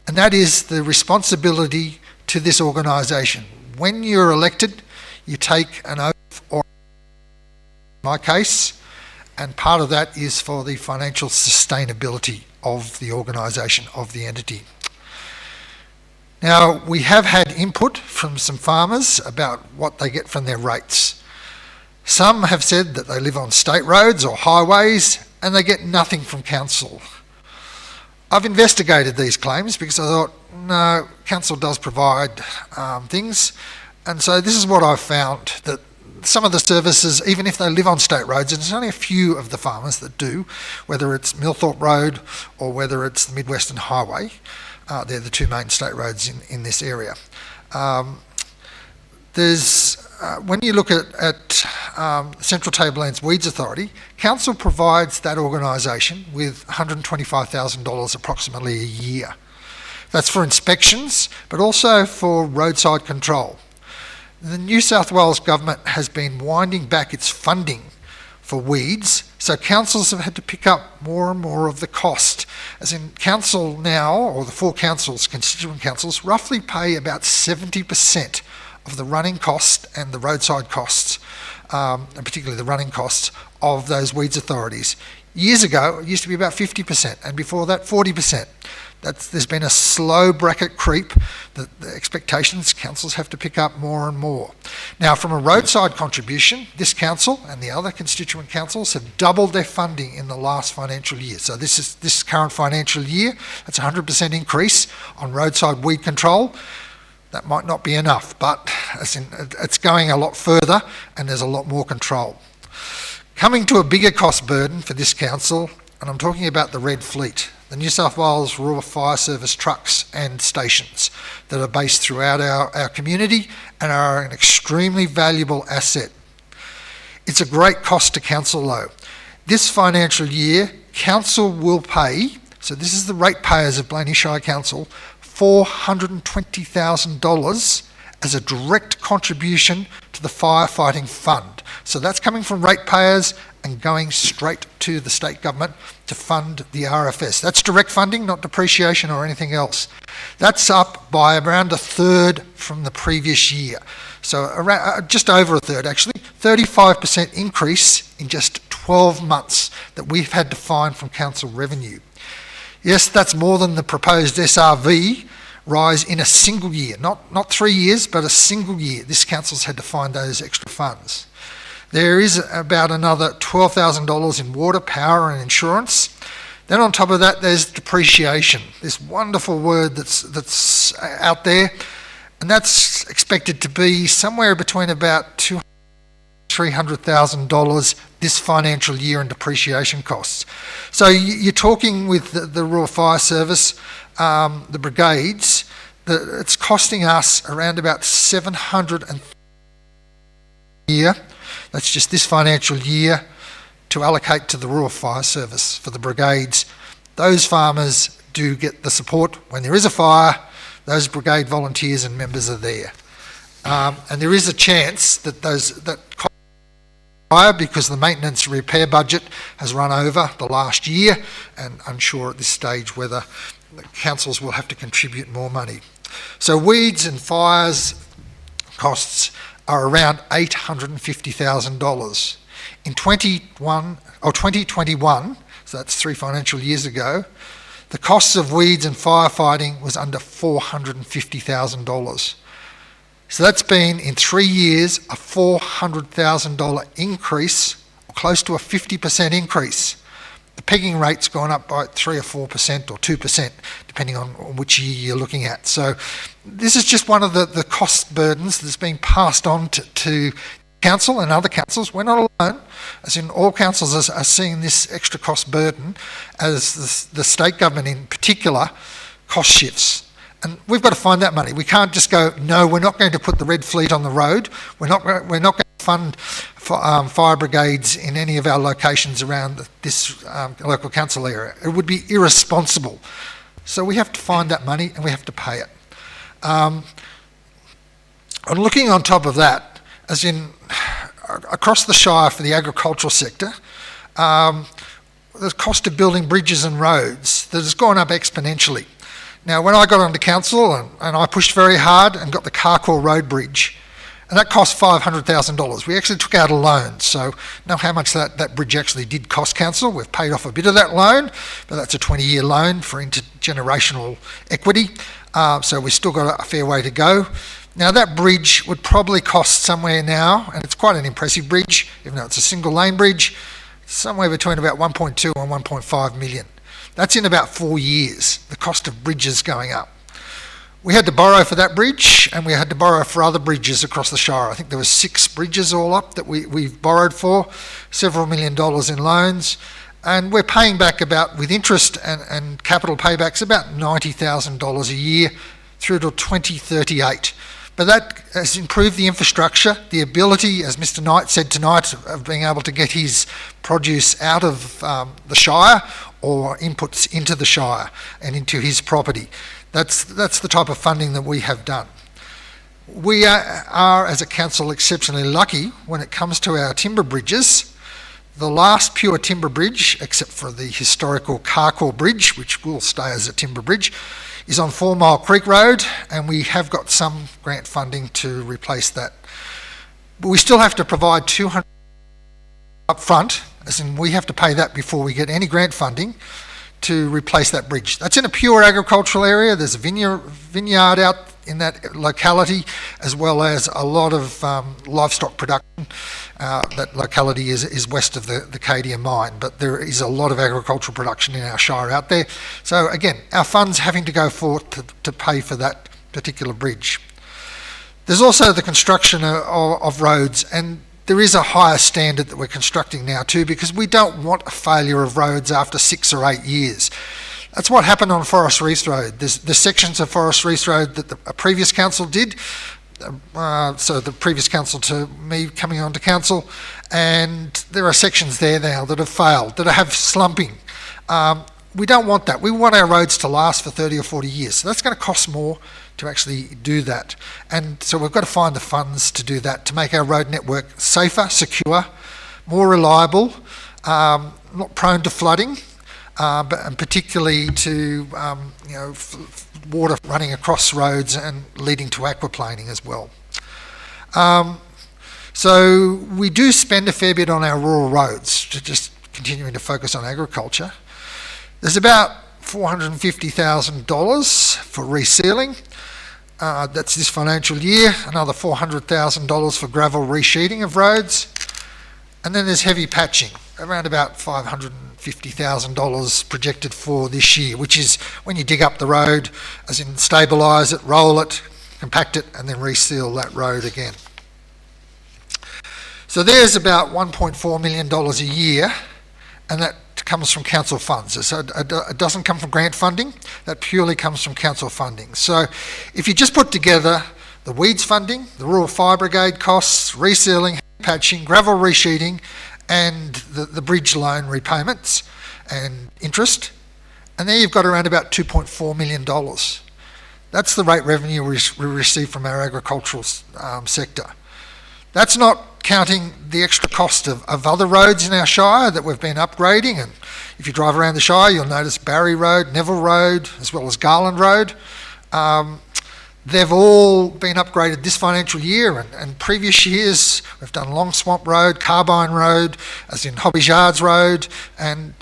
and that is the responsibility to this organisation. When you're elected, you take an oath, or in my case, and part of that is for the financial sustainability of the organisation, of the entity. Now, we have had input from some farmers about what they get from their rates. Some have said that they live on state roads or highways and they get nothing from council. I've investigated these claims because I thought, no, council does provide things, and so this is what I've found, that some of the services, even if they live on state roads, and there's only a few of the farmers that do, whether it's Millthorpe Road or whether it's the Mid-Western Highway, they're the two main state roads in this area. When you look at Central Tablelands Weeds Authority, council provides that organisation with $125,000 approximately a year. That's for inspections, but also for roadside control. The New South Wales government has been winding back its funding for weeds, so councils have had to pick up more and more of the cost. As in, council now, or the four councils, constituent councils, roughly pay about 70% of the running cost and the roadside costs, and particularly the running costs of those weeds authorities. Years ago, it used to be about 50%, and before that, 40%. There's been a slow bracket creep that the expectations councils have to pick up more and more. Now, from a roadside contribution, this council and the other constituent councils have doubled their funding in the last financial year. So this current financial year, that's a 100% increase on roadside weed control. That might not be enough, but it's going a lot further and there's a lot more control. Coming to a bigger cost burden for this council, and I'm talking about the Red Fleet, the New South Wales Rural Fire Service trucks and stations that are based throughout our community and are an extremely valuable asset. It's a great cost to council though. This financial year, council will pay, so this is the ratepayers of Blayney Shire Council, $420,000 as a direct contribution to the firefighting fund. So that's coming from ratepayers and going straight to the state government to fund the RFS. That's direct funding, not depreciation or anything else. That's up by around a third from the previous year. So around, just over a third actually, 35% increase in just 12 months that we've had to find from council revenue. Yes, that's more than the proposed SRV rise in a single year, not 3 years, but a single year. This council's had to find those extra funds. There is about another $12,000 in water, power and insurance. Then on top of that, there's depreciation, this wonderful word that's out there, and that's expected to be somewhere between about $300,000 this financial year in depreciation costs. So you're talking with the Rural Fire Service, the brigades, it's costing us around about $700,000 a year. That's just this financial year to allocate to the Rural Fire Service for the brigades. Those farmers do get the support when there is a fire. Those brigade volunteers and members are there. And there is a chance that that cost higher because the maintenance repair budget has run over the last year, and unsure at this stage whether the councils will have to contribute more money. So weeds and fires costs are around $850,000. In 2021, so that's 3 financial years ago, the costs of weeds and firefighting was under $450,000. So that's been, in 3 years, a $400,000 increase, or close to a 50% increase. The pegging rate's gone up by 3 or 4% or 2%, depending on which year you're looking at. So this is just one of the cost burdens that's being passed on to council and other councils. We're not alone, as in all councils are seeing this extra cost burden as the state government in particular cost shifts. And we've got to find that money. We can't just go, no, we're not going to put the red fleet on the road. We're not going to fund fire brigades in any of our locations around this local council area. It would be irresponsible. So we have to find that money and we have to pay it. And looking on top of that, as in across the Shire for the agricultural sector, the cost of building bridges and roads that has gone up exponentially. Now, when I got onto council and I pushed very hard and got the Carcoar Road Bridge, and that cost $500,000. We actually took out a loan, so know how much that bridge actually did cost council. We've paid off a bit of that loan, but that's a 20-year loan for intergenerational equity, so we've still got a fair way to go. Now, that bridge would probably cost somewhere now, and it's quite an impressive bridge, even though it's a single lane bridge, somewhere between about 1.2 and 1.5 million. That's in about 4 years, the cost of bridges going up. We had to borrow for that bridge, and we had to borrow for other bridges across the Shire. I think there were 6 bridges all up that we've borrowed for, several $1 million in loans, and we're paying back about, with interest and capital paybacks, about $90,000 a year through to 2038. But that has improved the infrastructure, the ability, as Mr. Knight said tonight, of being able to get his produce out of the Shire or inputs into the Shire and into his property. That's the type of funding that we have done. We are, as a council, exceptionally lucky when it comes to our timber bridges. The last pure timber bridge, except for the historical Carcoar Bridge, which will stay as a timber bridge, is on 4 Mile Creek Road, and we have got some grant funding to replace that. But we still have to provide $200 up front, as in we have to pay that before we get any grant funding to replace that bridge. That's in a pure agricultural area. There's a vineyard out in that locality, as well as a lot of livestock production. That locality is west of the Cadia mine, but there is a lot of agricultural production in our Shire out there. So again, our funds having to go forth to pay for that particular bridge. There's also the construction of roads, and there is a higher standard that we're constructing now too, because we don't want a failure of roads after 6 or 8 years. That's what happened on Forest Reef Road. There's sections of Forest Reef Road that a previous council did, so the previous council to me coming on to council, and there are sections there now that have failed, that have slumping. We don't want that. We want our roads to last for 30 or 40 years. So that's going to cost more to actually do that. And so we've got to find the funds to do that, to make our road network safer, secure, more reliable, not prone to flooding, and particularly to water running across roads and leading to aquaplaning as well. So we do spend a fair bit on our rural roads, just continuing to focus on agriculture. There's about $450,000 for resealing. That's this financial year. Another $400,000 for gravel resheeting of roads. And then there's heavy patching, around about $550,000 projected for this year, which is when you dig up the road, as in stabilise it, roll it, compact it, and then reseal that road again. So there's about $1.4 million a year, and that comes from council funds. So it doesn't come from grant funding, that purely comes from council funding. So if you just put together the weeds funding, the rural fire brigade costs, resealing, patching, gravel resheeting, and the bridge loan repayments and interest, and there you've got around about $2.4 million. That's the rate revenue we receive from our agricultural sector. That's not counting the extra cost of other roads in our Shire that we've been upgrading, and if you drive around the Shire you'll notice Barry Road, Neville Road, as well as Garland Road. They've all been upgraded this financial year, and previous years we've done Long Swamp Road, Carbine Road, as in Hobbies Yards Road, and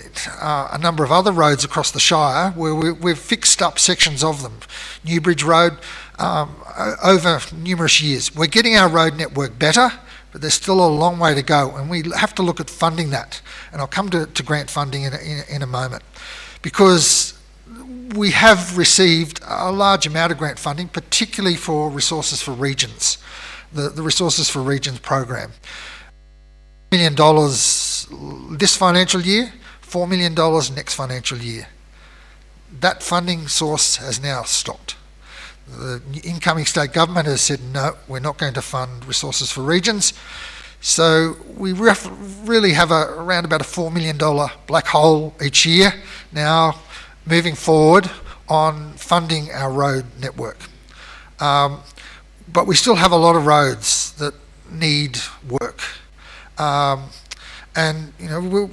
a number of other roads across the Shire where we've fixed up sections of them. Newbridge Road, over numerous years. We're getting our road network better, but there's still a long way to go, and we have to look at funding that. And I'll come to grant funding in a moment, because we have received a large amount of grant funding, particularly for Resources for Regions, the Resources for Regions program. $1 million this financial year, $4 million next financial year. That funding source has now stopped. The incoming state government has said, no, we're not going to fund Resources for Regions. So we really have around about a $4 million black hole each year now, moving forward on funding our road network. But we still have a lot of roads that need work. And you know,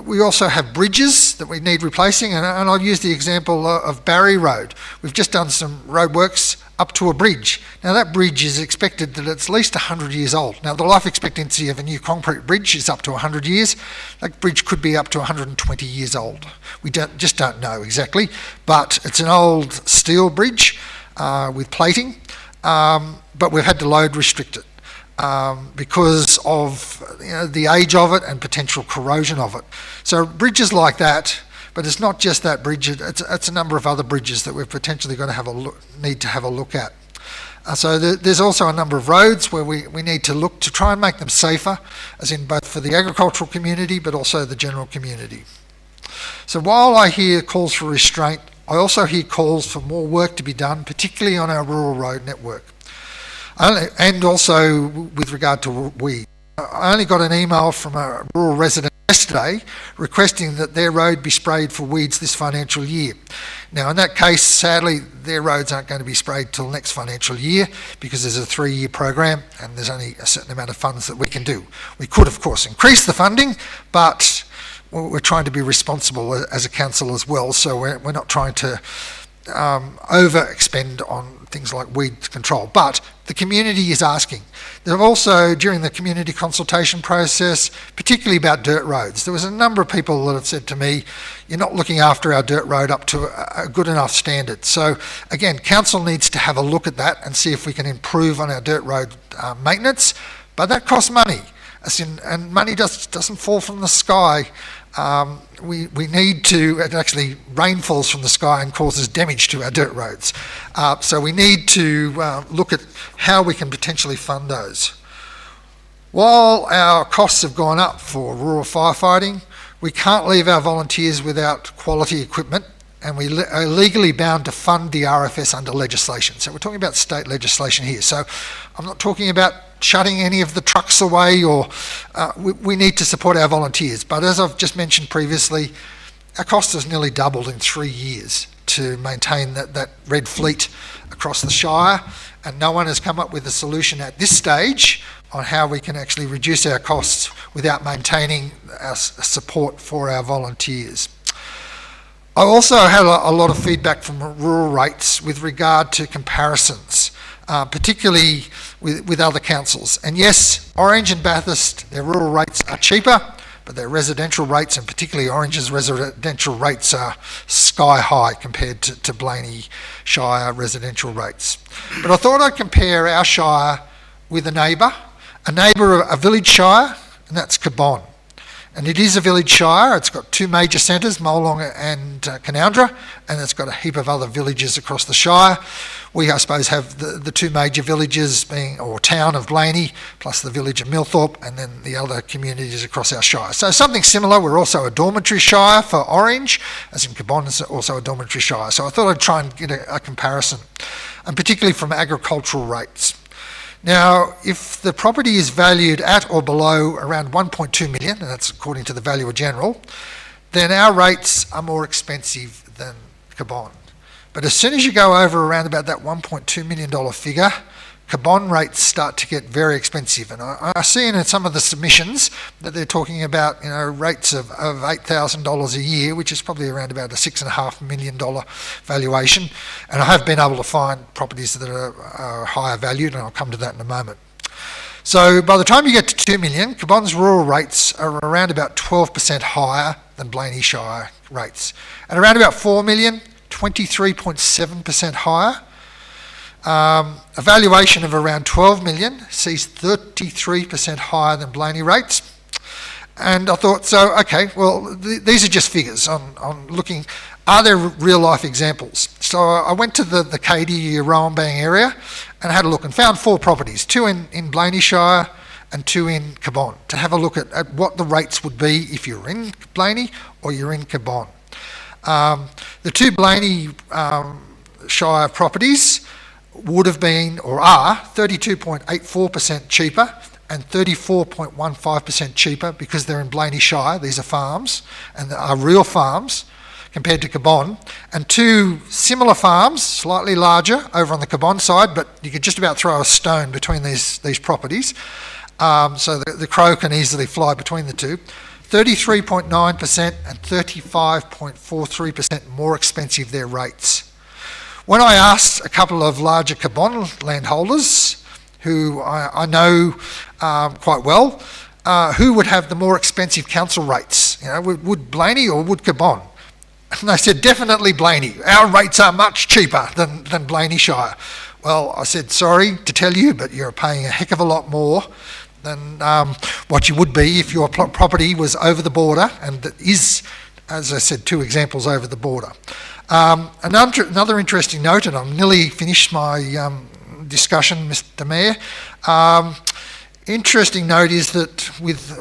we also have bridges that we need replacing, and I'll use the example of Barry Road. We've just done some road works up to a bridge. Now that bridge is expected that it's at least 100 years old. Now the life expectancy of a new concrete bridge is up to 100 years. That bridge could be up to 120 years old. We just don't know exactly, but it's an old steel bridge with plating, but we've had to load restrict it because of the age of it and potential corrosion of it. So bridges like that. But it's not just that bridge, it's a number of other bridges that we're potentially going to need to have a look at. So there's also a number of roads where we need to look to try and make them safer, as in both for the agricultural community but also the general community. So while I hear calls for restraint, I also hear calls for more work to be done, particularly on our rural road network. And also with regard to weeds. I only got an email from a rural resident yesterday requesting that their road be sprayed for weeds this financial year. Now in that case, sadly, their roads aren't going to be sprayed till next financial year because there's a 3-year program and there's only a certain amount of funds that we can do. We could, of course, increase the funding, but we're trying to be responsible as a council as well, so we're not trying to over-expend on things like weed control. But the community is asking. They've also, during the community consultation process, particularly about dirt roads, there was a number of people that have said to me, you're not looking after our dirt road up to a good enough standard. So again, council needs to have a look at that and see if we can improve on our dirt road maintenance, but that costs money. And money doesn't fall from the sky. We need to, it actually rain falls from the sky and causes damage to our dirt roads. So we need to look at how we can potentially fund those. While our costs have gone up for rural firefighting, we can't leave our volunteers without quality equipment, and we are legally bound to fund the RFS under legislation. So we're talking about state legislation here. So I'm not talking about shutting any of the trucks away, or we need to support our volunteers. But as I've just mentioned previously, our cost has nearly doubled in 3 years to maintain that red fleet across the Shire, and no one has come up with a solution at this stage on how we can actually reduce our costs without maintaining our support for our volunteers. I also had a lot of feedback from rural rates with regard to comparisons, particularly with other councils. And yes, Orange and Bathurst, their rural rates are cheaper, but their residential rates, and particularly Orange's residential rates, are sky high compared to Blayney Shire residential rates. But I thought I'd compare our Shire with a neighbour, a village Shire, and that's Cabon. And it is a village shire. It's got 2 major centres, Molong and Canowindra, and it's got a heap of other villages across the Shire. We, I suppose, have the 2 major villages or town of Blayney, plus the village of Millthorpe, and then the other communities across our Shire. So something similar. We're also a dormitory Shire for Orange, as in Cabon is also a dormitory Shire. So I thought I'd try and get a comparison, and particularly from agricultural rates. Now, if the property is valued at or below around 1.2 million, and that's according to the Valuer General, then our rates are more expensive than Cabon. But as soon as you go over around about that $1.2 million figure, Cabon rates start to get very expensive. And I see in some of the submissions that they're talking about, rates of $8,000 a year, which is probably around about a $6.5 million valuation. And I have been able to find properties that are higher valued, and I'll come to that in a moment. So by the time you get to 2 million, Cabon's rural rates are around about 12% higher than Blayney Shire rates. At around about 4 million, 23.7% higher. A valuation of around 12 million sees 33% higher than Blayney rates. And I thought, so, okay, well, these are just figures on looking, are there real life examples? So I went to the Katie Rowanbang area and had a look and found 4 properties, 2 in Blayney Shire and 2 in Cabon, to have a look at what the rates would be if you're in Blayney or you're in Cabon. The 2 Blayney Shire properties would have been, or are, 32.84% cheaper and 34.15% cheaper because they're in Blayney Shire. These are farms, and they are real farms compared to Cabon. And 2 similar farms, slightly larger, over on the Cabon side, but you could just about throw a stone between these properties. So the crow can easily fly between the 2. 33.9% and 35.43% more expensive their rates. When I asked a couple of larger Cabon landholders, who I know quite well, who would have the more expensive council rates? Would Blayney or would Cabon? And they said, definitely Blayney. Our rates are much cheaper than Blayney Shire. Well, I said, sorry to tell you, but you're paying a heck of a lot more than what you would be if your property was over the border, and that is, as I said, 2 examples over the border. Another interesting note, and I'm nearly finished my discussion, Mr. Mayor. Interesting note is that with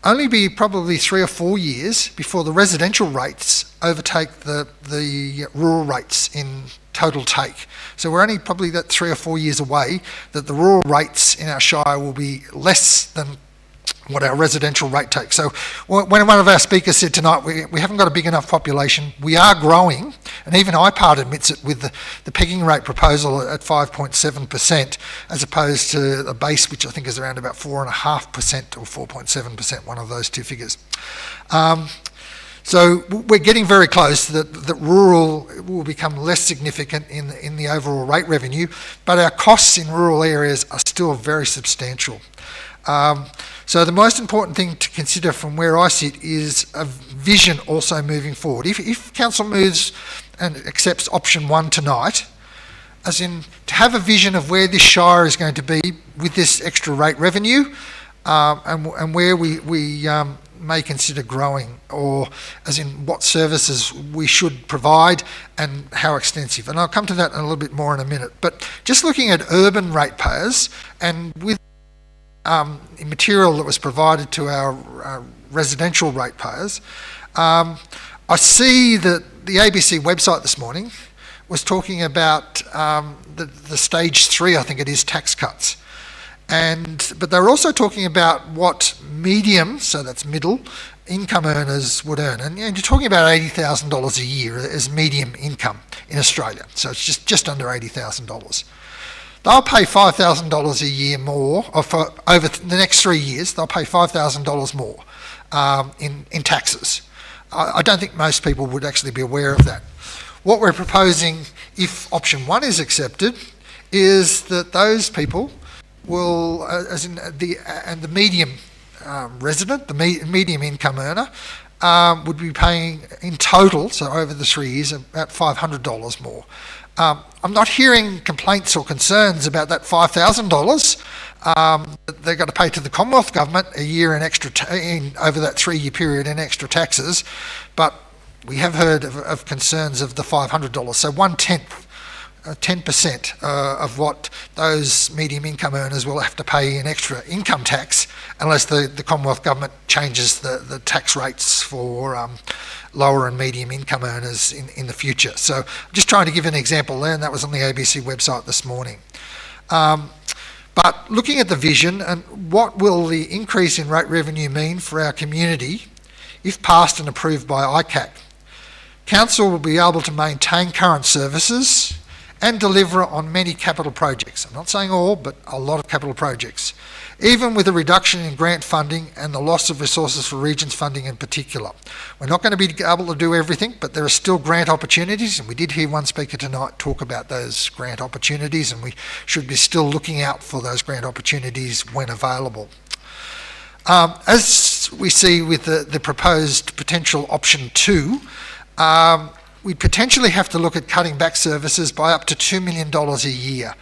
only be probably 3 or 4 years before the residential rates overtake the rural rates in total take. So we're only probably that 3 or 4 years away that the rural rates in our Shire will be less than what our residential rate takes. So when one of our speakers said tonight, we haven't got a big enough population, we are growing, and even IPART admits it with the pegging rate proposal at 5.7%, as opposed to the base, which I think is around about 4.5% or 4.7%, one of those 2 figures. So we're getting very close that rural will become less significant in the overall rate revenue, but our costs in rural areas are still very substantial. So the most important thing to consider from where I sit is a vision also moving forward. If council moves and accepts option 1 tonight, as in to have a vision of where this Shire is going to be with this extra rate revenue, and where we may consider growing, or as in what services we should provide and how extensive. And I'll come to that a little bit more in a minute. But just looking at urban ratepayers, and with material that was provided to our residential ratepayers, I see that the ABC website this morning was talking about the stage 3, I think it is, tax cuts. But they were also talking about what medium, so that's middle, income earners would earn. And you're talking about $80,000 a year as medium income in Australia. So it's just under $80,000. They'll pay $5,000 a year more, or for over the next 3 years, they'll pay $5,000 more in taxes. I don't think most people would actually be aware of that. What we're proposing, if option 1 is accepted, is that those people will, and the medium resident, the medium income earner, would be paying in total, so over the 3 years, about $500 more. I'm not hearing complaints or concerns about that $5,000 that they've got to pay to the Commonwealth Government a year in extra over that 3-year period in extra taxes, but we have heard of concerns of the $500. So 10% of what those medium income earners will have to pay in extra income tax, unless the Commonwealth Government changes the tax rates for lower and medium income earners in the future. So I'm just trying to give an example there, and that was on the ABC website this morning. But looking at the vision, and what will the increase in rate revenue mean for our community if passed and approved by ICAC? Council will be able to maintain current services and deliver on many capital projects. I'm not saying all, but a lot of capital projects, even with a reduction in grant funding and the loss of resources for regions funding in particular. We're not going to be able to do everything, but there are still grant opportunities, and we did hear one speaker tonight talk about those grant opportunities, and we should be still looking out for those grant opportunities when available. As we see with the proposed potential option 2, we potentially have to look at cutting back services by up to $2 million a year.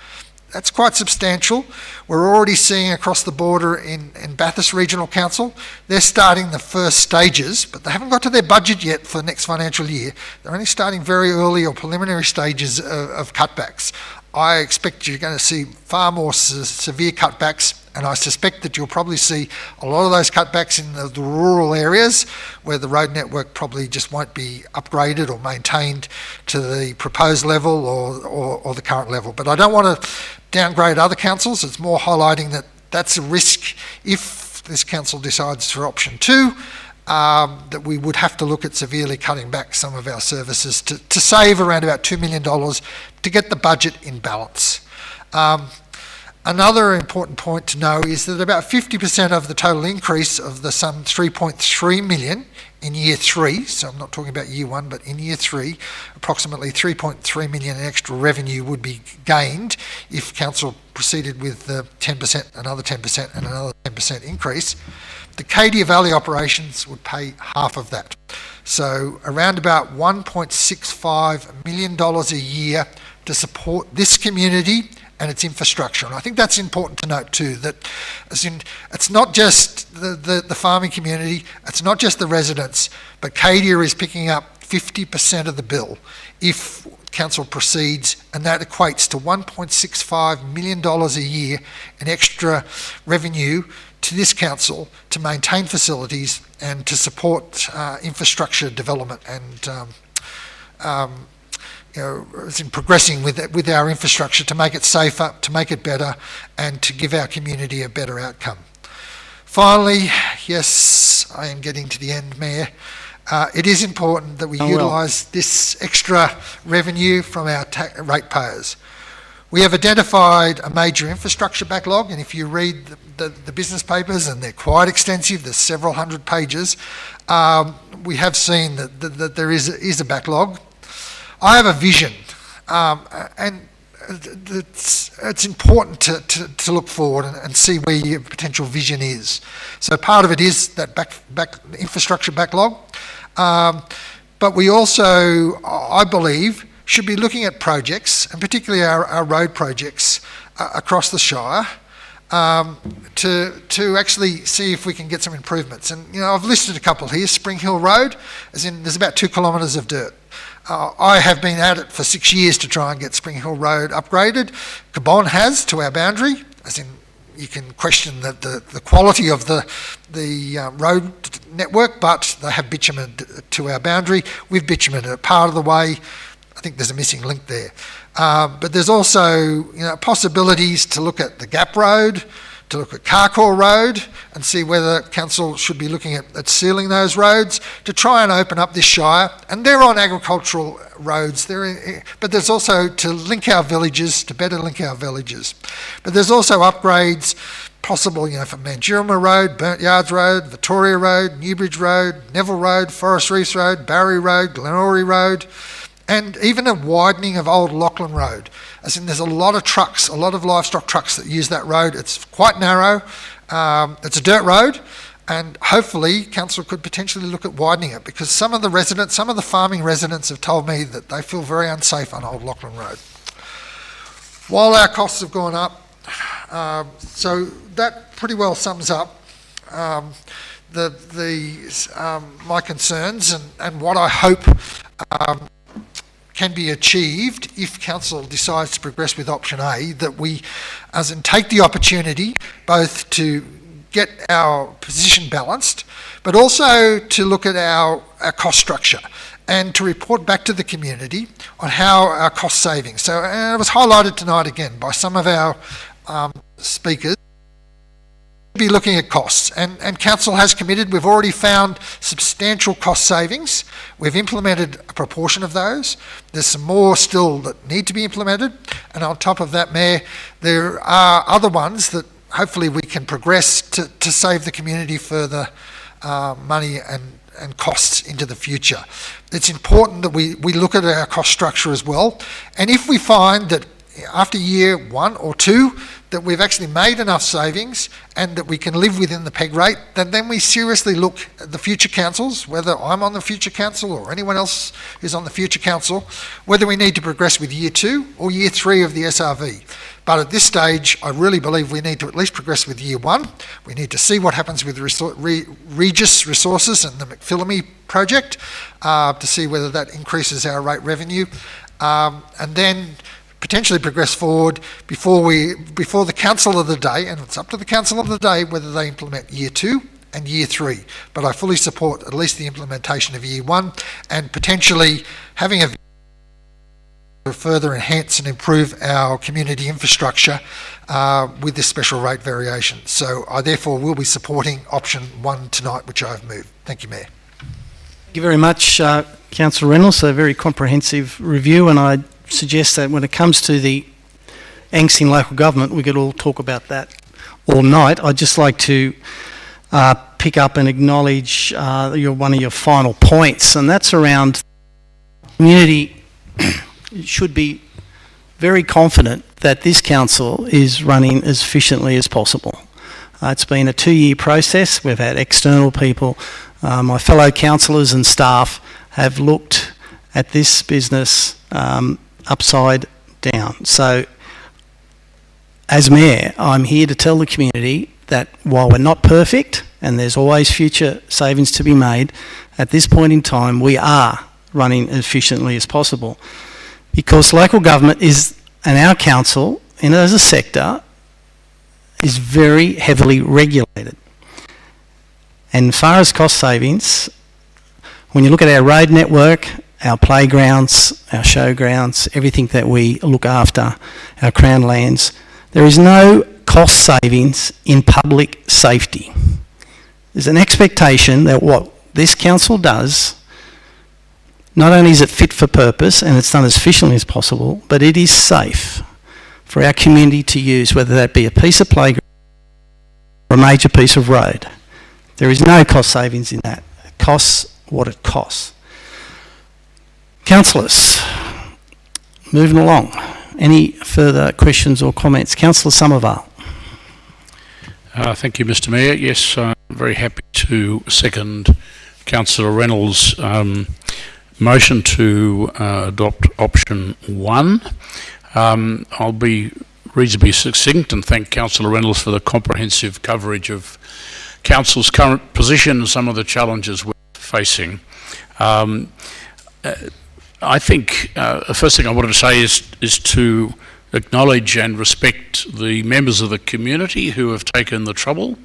That's quite substantial. We're already seeing across the border in Bathurst Regional Council, they're starting the first stages, but they haven't got to their budget yet for the next financial year. They're only starting very early or preliminary stages of cutbacks. I expect you're going to see far more severe cutbacks, and I suspect that you'll probably see a lot of those cutbacks in the rural areas where the road network probably just won't be upgraded or maintained to the proposed level or the current level. But I don't want to downgrade other councils. It's more highlighting that that's a risk if this council decides for option 2, that we would have to look at severely cutting back some of our services to save around about $2 million to get the budget in balance. Another important point to know is that about 50% of the total increase of the some 3.3 million in year 3, so I'm not talking about year 1, but in year 3, approximately 3.3 million in extra revenue would be gained if council proceeded with the 10%, another 10% and another 10% increase. The Cadia Valley operations would pay half of that. So around about $1.65 million a year to support this community and its infrastructure. And I think that's important to note too, that as in, it's not just the farming community, it's not just the residents, but Cadia is picking up 50% of the bill if council proceeds, and that equates to $1.65 million a year in extra revenue to this council to maintain facilities and to support infrastructure development and as in progressing with our infrastructure to make it safer, to make it better, and to give our community a better outcome. Finally, yes, I am getting to the end, Mayor. It is important that we utilise this extra revenue from our ratepayers. We have identified a major infrastructure backlog, and if you read the business papers, and they're quite extensive, there's several hundred pages, we have seen that there is a backlog. I have a vision, and it's important to look forward and see where your potential vision is. So part of it is that back infrastructure backlog, but we also, I believe, should be looking at projects, and particularly our road projects across the Shire, to actually see if we can get some improvements. And I've listed a couple here. Spring Hill Road, as in there's about 2 kilometres of dirt. I have been at it for 6 years to try and get Spring Hill Road upgraded. Cabon has to our boundary, as in you can question the quality of the road network, but they have bitumen to our boundary. We've bitumened it part of the way. I think there's a missing link there. But there's also possibilities to look at the Gap Road, to look at Carcoar Road and see whether council should be looking at sealing those roads to try and open up this Shire. And they're on agricultural roads, but there's also to link our villages, to better link our villages. But there's also upgrades possible, from Mandurama Road, Burnt Yards Road, Victoria Road, Newbridge Road, Neville Road, Forest Reefs Road, Barry Road, Glenorrey Road, and even a widening of Old Lachlan Road. As in there's a lot of trucks, a lot of livestock trucks that use that road. It's quite narrow, it's a dirt road, and hopefully council could potentially look at widening it, because some of the farming residents have told me that they feel very unsafe on Old Lachlan Road. While our costs have gone up, so that pretty well sums up my concerns and what I hope can be achieved if council decides to progress with option A, that we take the opportunity both to get our position balanced, but also to look at our cost structure and to report back to the community on how our cost savings. So it was highlighted tonight again by some of our speakers, be looking at costs, and council has committed. We've already found substantial cost savings. We've implemented a proportion of those. There's some more still that need to be implemented, and on top of that, Mayor, there are other ones that hopefully we can progress to save the community further money and costs into the future. It's important that we look at our cost structure as well, and if we find that after year 1 or 2 that we've actually made enough savings and that we can live within the peg rate, then we seriously look at the future councils, whether I'm on the future council or anyone else is on the future council, whether we need to progress with year 2 or year 3 of the SRV. But at this stage, I really believe we need to at least progress with year 1. We need to see what happens with Regis Resources and the McPhillamy project to see whether that increases our rate revenue, and then potentially progress forward before the council of the day, and it's up to the council of the day whether they implement year 2 and year 3. But I fully support at least the implementation of year 1 and potentially having a to further enhance and improve our community infrastructure with this special rate variation. So I therefore will be supporting option 1 tonight, which I have moved. Thank you, Mayor. Thank you very much, Councillor Reynolds. A very comprehensive review, and I suggest that when it comes to the angst in local government, we could all talk about that all night. I'd just like to pick up and acknowledge one of your final points, and that's around community should be very confident that this council is running as efficiently as possible. It's been a 2-year process. We've had external people. My fellow councillors and staff have looked at this business upside down. So, as Mayor, I'm here to tell the community that while we're not perfect and there's always future savings to be made, at this point in time we are running as efficiently as possible, because local government is, and our council, and as a sector, is very heavily regulated. And as far as cost savings, when you look at our road network, our playgrounds, our showgrounds, everything that we look after, our Crown lands, there is no cost savings in public safety. There's an expectation that what this council does, not only is it fit for purpose and it's done as efficiently as possible, but it is safe for our community to use, whether that be a piece of playground or a major piece of road. There is no cost savings in that. It costs what it costs. Councillors, moving along. Any further questions or comments? Councillor Somerville. Thank you, Mr. Mayor. Yes, I'm very happy to second Councillor Reynolds' motion to adopt option 1. I'll be reasonably succinct and thank Councillor Reynolds for the comprehensive coverage of Council's current position and some of the challenges we're facing. I think the first thing I wanted to say is to acknowledge and respect the members of the community who have taken the trouble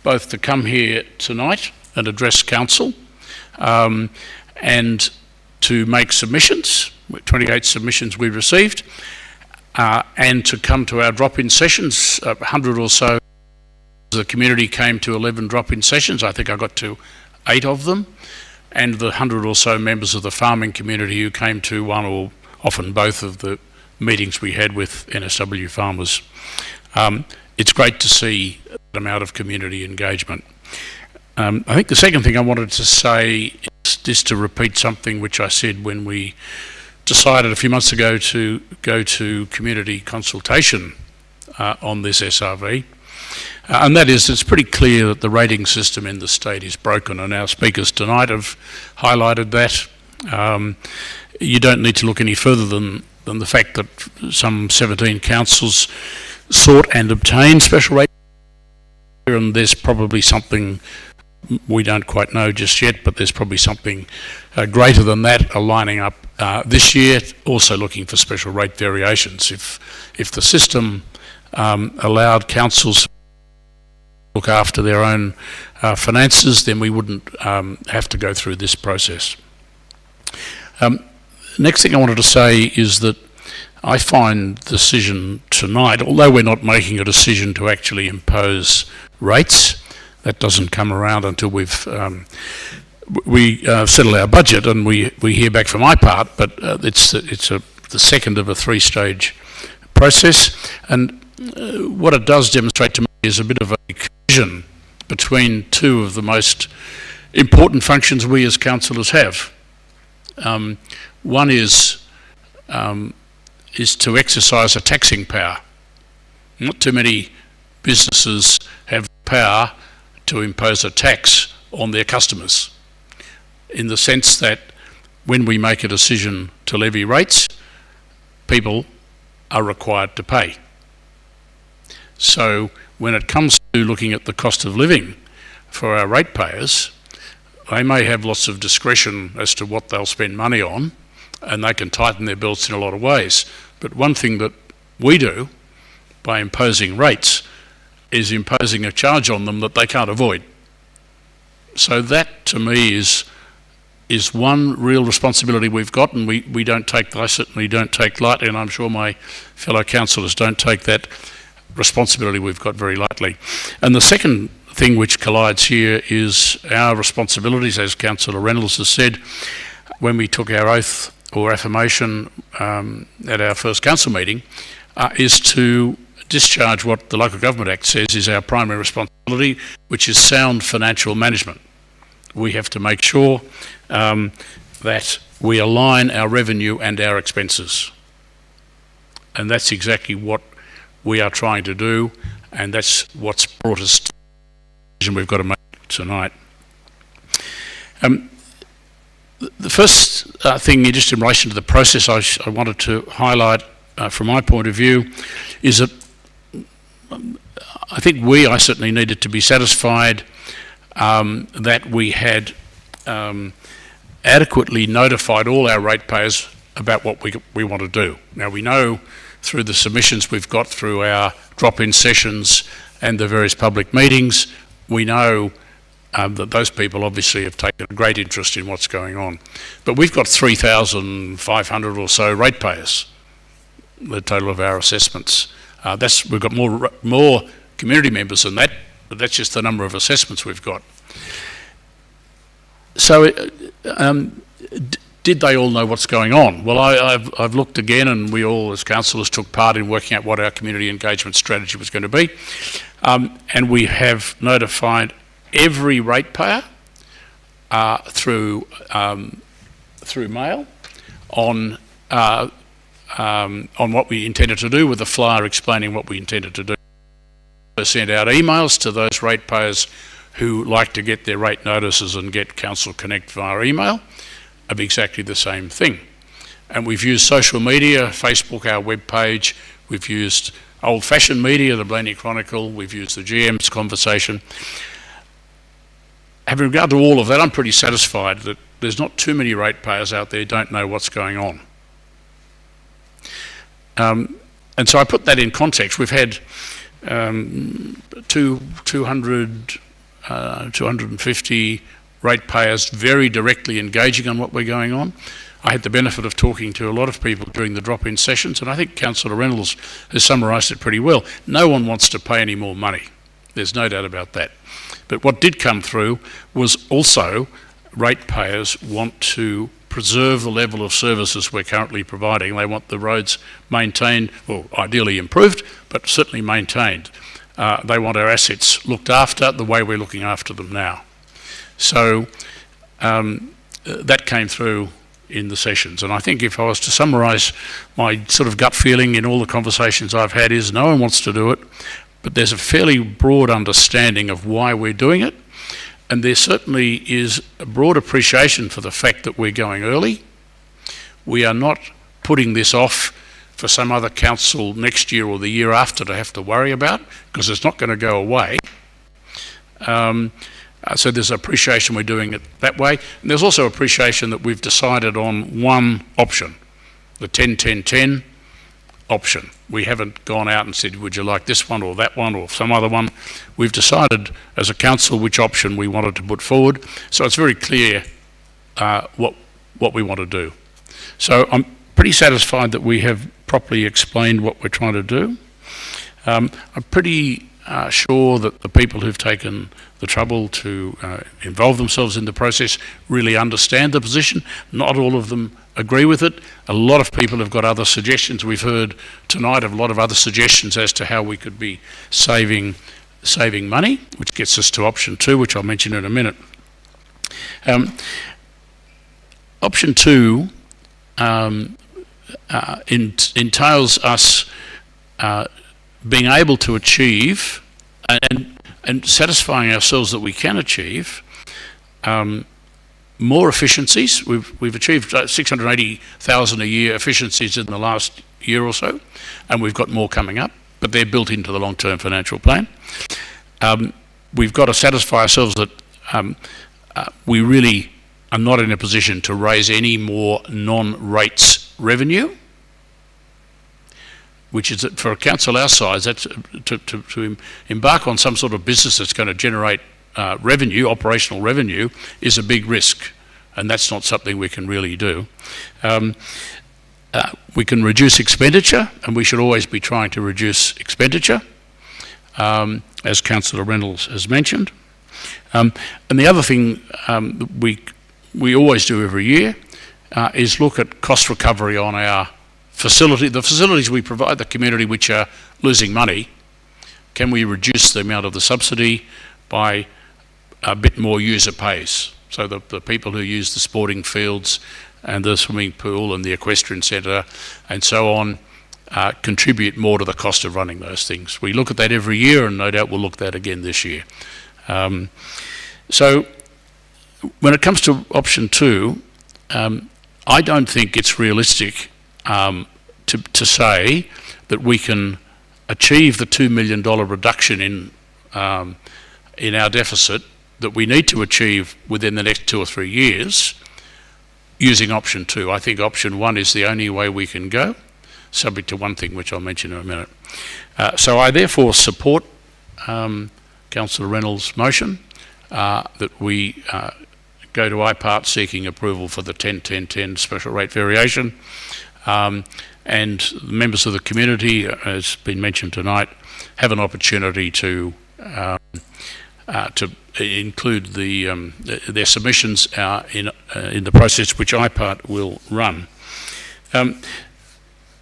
both to come here tonight and address council and to make submissions, 28 submissions we received, and to come to our drop-in sessions, 100 or so. The community came to 11 drop-in sessions. I think I got to 8 of them. And the 100 or so members of the farming community who came to one or often both of the meetings we had with NSW farmers. It's great to see that amount of community engagement. I think the second thing I wanted to say is just to repeat something which I said when we decided a few months ago to go to community consultation on this SRV. And that is, it's pretty clear that the rating system in the state is broken, and our speakers tonight have highlighted that. You don't need to look any further than the fact that some 17 councils sought and obtained special rating, and there's probably something we don't quite know just yet, but there's probably something greater than that lining up this year, also looking for special rate variations. If the system allowed councils look after their own finances, then we wouldn't have to go through this process. Next thing I wanted to say is that I find the decision tonight, although we're not making a decision to actually impose rates, that doesn't come around until we've we settle our budget and we hear back from IPART, but it's the second of a three-stage process. And what it does demonstrate to me is a bit of a collision between two of the most important functions we as councillors have. One is to exercise a taxing power. Not too many businesses have the power to impose a tax on their customers, in the sense that when we make a decision to levy rates, people are required to pay. So when it comes to looking at the cost of living for our ratepayers, they may have lots of discretion as to what they'll spend money on, and they can tighten their belts in a lot of ways. But one thing that we do by imposing rates is imposing a charge on them that they can't avoid. So that, to me, is one real responsibility we've got, and we don't take, I certainly don't take lightly, and I'm sure my fellow councillors don't take that responsibility we've got very lightly. And the second thing which collides here is our responsibilities, as Councillor Reynolds has said, when we took our oath or affirmation at our first council meeting, is to discharge what the Local Government Act says is our primary responsibility, which is sound financial management. We have to make sure that we align our revenue and our expenses. And that's exactly what we are trying to do, and that's what's brought us to the decision we've got to make tonight. The first thing, just in relation to the process, I wanted to highlight from my point of view is that I think I certainly needed to be satisfied that we had adequately notified all our ratepayers about what we want to do. Now, we know through the submissions we've got through our drop-in sessions and the various public meetings, we know that those people obviously have taken a great interest in what's going on. But we've got 3,500 or so ratepayers, the total of our assessments. We've got more community members than that, but that's just the number of assessments we've got. So did they all know what's going on? Well, I've looked again, and we all as councillors took part in working out what our community engagement strategy was going to be, and we have notified every ratepayer through mail on what we intended to do, with a flyer explaining what we intended to do. We sent out emails to those ratepayers who like to get their rate notices and get Council Connect via email of exactly the same thing. And we've used social media, Facebook, our web page, we've used old-fashioned media, the Blayney Chronicle, we've used the GM's conversation. Having regard to all of that, I'm pretty satisfied that there's not too many ratepayers out there who don't know what's going on. And so I put that in context. We've had 250 ratepayers very directly engaging on what we're going on. I had the benefit of talking to a lot of people during the drop-in sessions, and I think Councillor Reynolds has summarised it pretty well. No one wants to pay any more money. There's no doubt about that. But what did come through was also ratepayers want to preserve the level of services we're currently providing. They want the roads maintained, well, ideally improved, but certainly maintained. They want our assets looked after the way we're looking after them now. So that came through in the sessions. And I think if I was to summarise my sort of gut feeling in all the conversations I've had is no one wants to do it, but there's a fairly broad understanding of why we're doing it. And there certainly is a broad appreciation for the fact that we're going early. We are not putting this off for some other council next year or the year after to have to worry about, because it's not going to go away. So there's appreciation we're doing it that way. And there's also appreciation that we've decided on one option, the 10-10-10 option. We haven't gone out and said, would you like this one or that one or some other one? We've decided as a council which option we wanted to put forward. So it's very clear what we want to do. So I'm pretty pretty satisfied that we have properly explained what we're trying to do. I'm pretty sure that the people who've taken the trouble to involve themselves in the process really understand the position. Not all of them agree with it. A lot of people have got other suggestions. We've heard tonight of a lot of other suggestions as to how we could be saving money, which gets us to option 2, which I'll mention in a minute. Option 2 entails us being able to achieve and satisfying ourselves that we can achieve more efficiencies. We've achieved 680,000 a year efficiencies in the last year or so, and we've got more coming up, but they're built into the long-term financial plan. We've got to satisfy ourselves that we really are not in a position to raise any more non-rates revenue, which is that for a council our size, that's to embark on some sort of business that's going to generate revenue, operational revenue, is a big risk, and that's not something we can really do. We can reduce expenditure, and we should always be trying to reduce expenditure, as Councillor Reynolds has mentioned. And the other thing we always do every year is look at cost recovery on our the facilities we provide the community which are losing money. Can we reduce the amount of the subsidy by a bit more user pays? So the people who use the sporting fields and the swimming pool and the equestrian centre and so on contribute more to the cost of running those things. We look at that every year, and no doubt we'll look at that again this year. So when it comes to option 2, I don't think it's realistic to say that we can achieve the $2 million reduction in our deficit that we need to achieve within the next 2 or 3 years using option 2. I think option 1 is the only way we can go, subject to one thing which I'll mention in a minute. So I therefore support Councillor Reynolds' motion that we go to IPART seeking approval for the 10-10-10 special rate variation. And members of the community, as been mentioned tonight, have an opportunity to include their submissions in the process which IPART will run.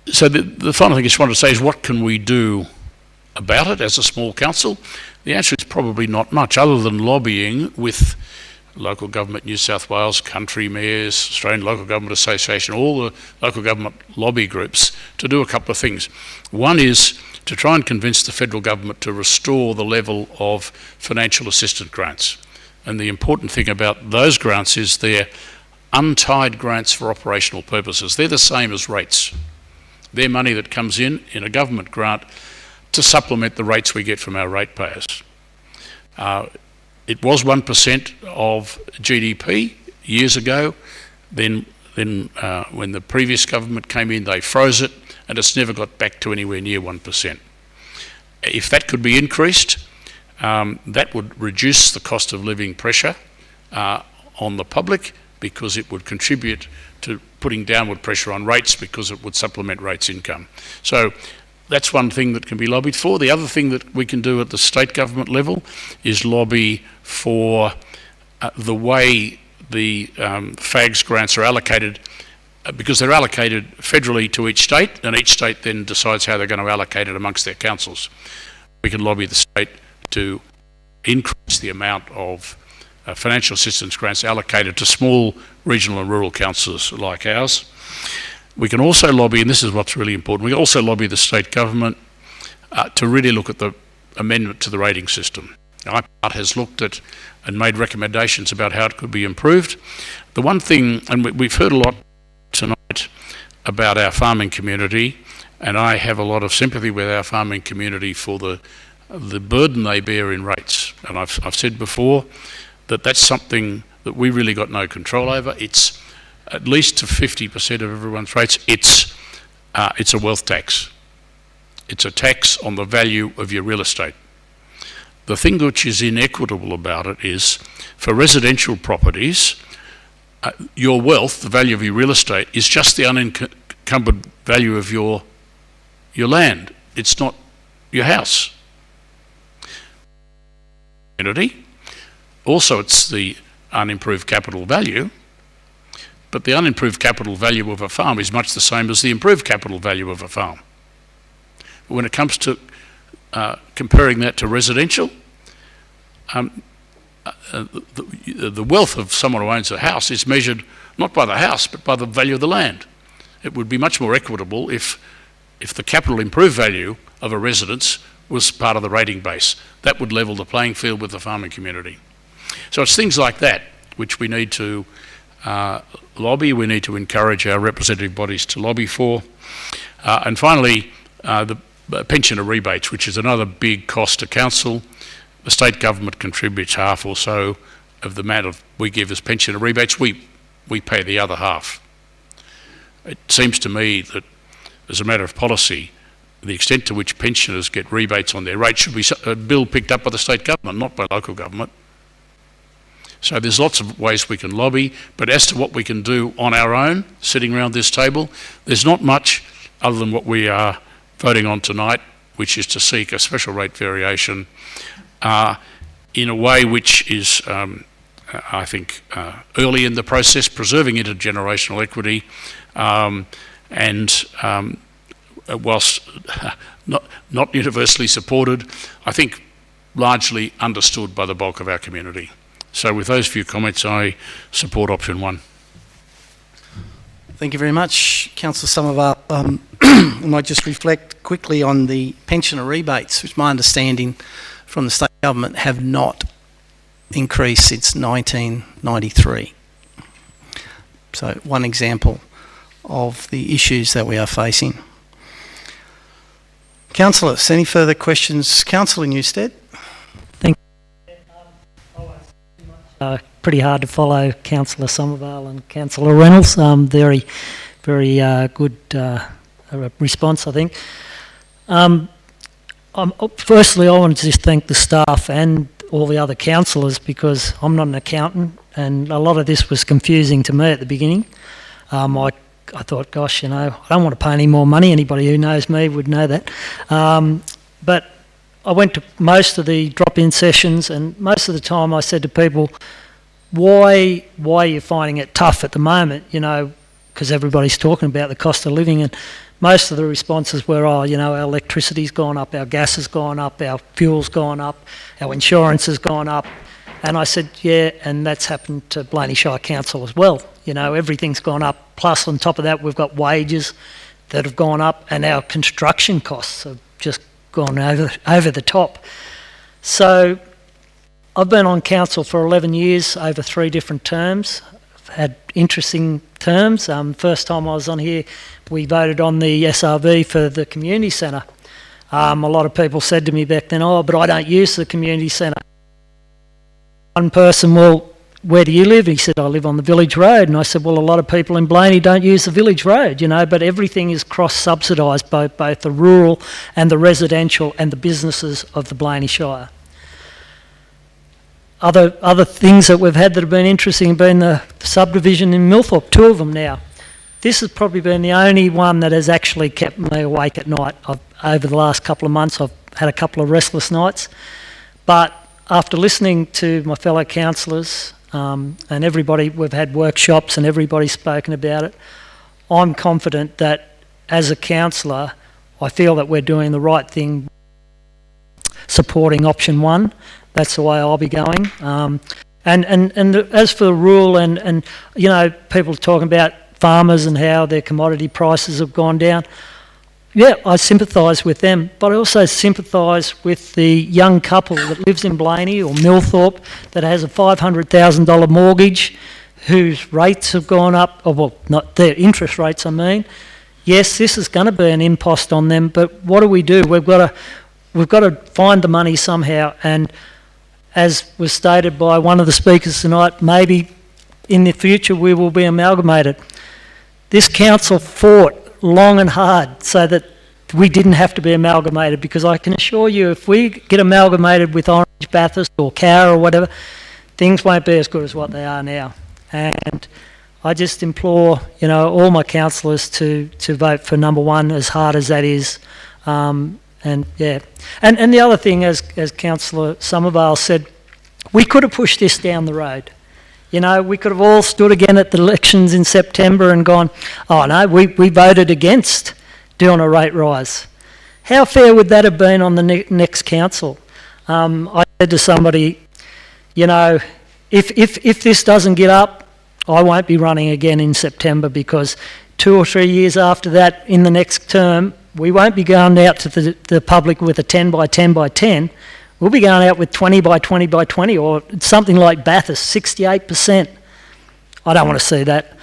So the final thing I just wanted to say is, what can we do about it as a small council? The answer is probably not much, other than lobbying with Local Government New South Wales, country mayors, Australian Local Government Association, all the local government lobby groups, to do a couple of things. One is to try and convince the federal government to restore the level of financial assistance grants. And the important thing about those grants is they're untied grants for operational purposes. They're the same as rates. They're money that comes in a government grant to supplement the rates we get from our ratepayers. It was 1% of GDP years ago. Then when the previous government came in, they froze it, and it's never got back to anywhere near 1%. If that could be increased, that would reduce the cost of living pressure on the public, because it would contribute to putting downward pressure on rates, because it would supplement rates income. So that's one thing that can be lobbied for. The other thing that we can do at the state government level is lobby for the way the FAGS grants are allocated, because they're allocated federally to each state, and each state then decides how they're going to allocate it amongst their councils. We can lobby the state to increase the amount of financial assistance grants allocated to small regional and rural councils like ours. We can also lobby, and this is what's really important, we can also lobby the state government to really look at the amendment to the rating system. IPART has looked at and made recommendations about how it could be improved. The one thing, and we've heard a lot tonight about our farming community, and I have a lot of sympathy with our farming community for the burden they bear in rates. And I've said before that that's something that we really got no control over. It's at least to 50% of everyone's rates. It's a wealth tax. It's a tax on the value of your real estate. The thing which is inequitable about it is, for residential properties, your wealth, the value of your real estate, is just the unencumbered value of your land. It's not your house. Community. Also, it's the unimproved capital value, but the unimproved capital value of a farm is much the same as the improved capital value of a farm. But when it comes to comparing that to residential, the wealth of someone who owns a house is measured not by the house but by the value of the land. It would be much more equitable if the capital improved value of a residence was part of the rating base. That would level the playing field with the farming community. So it's things like that which we need to lobby, we need to encourage our representative bodies to lobby for. And finally, the pensioner rebates, which is another big cost to council. The state government contributes half or so of the amount we give as pensioner rebates. We pay the other half. It seems to me that as a matter of policy, the extent to which pensioners get rebates on their rates should be a bill picked up by the state government, not by local government. So there's lots of ways we can lobby, but as to what we can do on our own, sitting around this table, there's not much other than what we are voting on tonight, which is to seek a special rate variation in a way which is, I think, early in the process, preserving intergenerational equity, and whilst not universally supported, I think largely understood by the bulk of our community. So with those few comments, I support option 1. Thank you very much, Councillor Somerville. I might just reflect quickly on the pensioner rebates, which my understanding from the state government have not increased since 1993. So one example of the issues that we are facing. Councillors, any further questions? Councillor Newstead. Pretty hard to follow Councillor Somerville and Councillor Reynolds. Very good response, I think. Firstly, I want to just thank the staff and all the other councillors, because I'm not an accountant and a lot of this was confusing to me at the beginning. I thought, gosh, I don't want to pay any more money. Anybody who knows me would know that. But I went to most of the drop-in sessions, and most of the time I said to people, why are you finding it tough at the moment? Because everybody's talking about the cost of living, and most of the responses were, our electricity's gone up, our gas has gone up, our fuel's gone up, our insurance has gone up. And I said, yeah, and that's happened to Blayney Shire Council as well. Everything's gone up. Plus, on top of that, we've got wages that have gone up, and our construction costs have just gone over the top. So I've been on council for 11 years, over 3 different terms. I've had interesting terms. First time I was on here, we voted on the SRV for the community centre. A lot of people said to me back then, but I don't use the community centre. One person, well, where do you live? He said, I live on the village road. And I said, well, a lot of people in Blayney don't use the village road, but everything is cross-subsidised by both the rural and the residential and the businesses of the Blayney Shire. Other things that we've had that have been interesting have been the subdivision in Millthorpe, 2 of them now. This has probably been the only one that has actually kept me awake at night. Over the last couple of months, I've had a couple of restless nights. But after listening to my fellow councillors, and everybody, we've had workshops and everybody's spoken about it, I'm confident that as a councillor, I feel that we're doing the right thing, supporting option 1. That's the way I'll be going. And as for the rural and people talking about farmers and how their commodity prices have gone down, yeah, I sympathise with them, but I also sympathise with the young couple that lives in Blayney or Millthorpe that has a $500,000 mortgage, whose rates have gone up, not their interest rates, I mean. Yes, this is going to be an impost on them, but what do? We've got to find the money somehow, and as was stated by one of the speakers tonight, maybe in the future we will be amalgamated. This council fought long and hard so that we didn't have to be amalgamated, because I can assure you if we get amalgamated with Orange, Bathurst or Cowra or whatever, things won't be as good as what they are now. And I just implore, all my councillors to vote for number one, as hard as that is. And the other thing, as Councillor Somervale said, we could have pushed this down the road. We could have all stood again at the elections in September and gone, oh no, we voted against doing a rate rise. How fair would that have been on the next council? I said to somebody, if this doesn't get up, I won't be running again in September, because 2 or 3 years after that, in the next term, we won't be going out to the public with a 10 by 10 by 10. We'll be going out with 20 by 20 by 20, or something like Bathurst, 68%. I don't want to see that.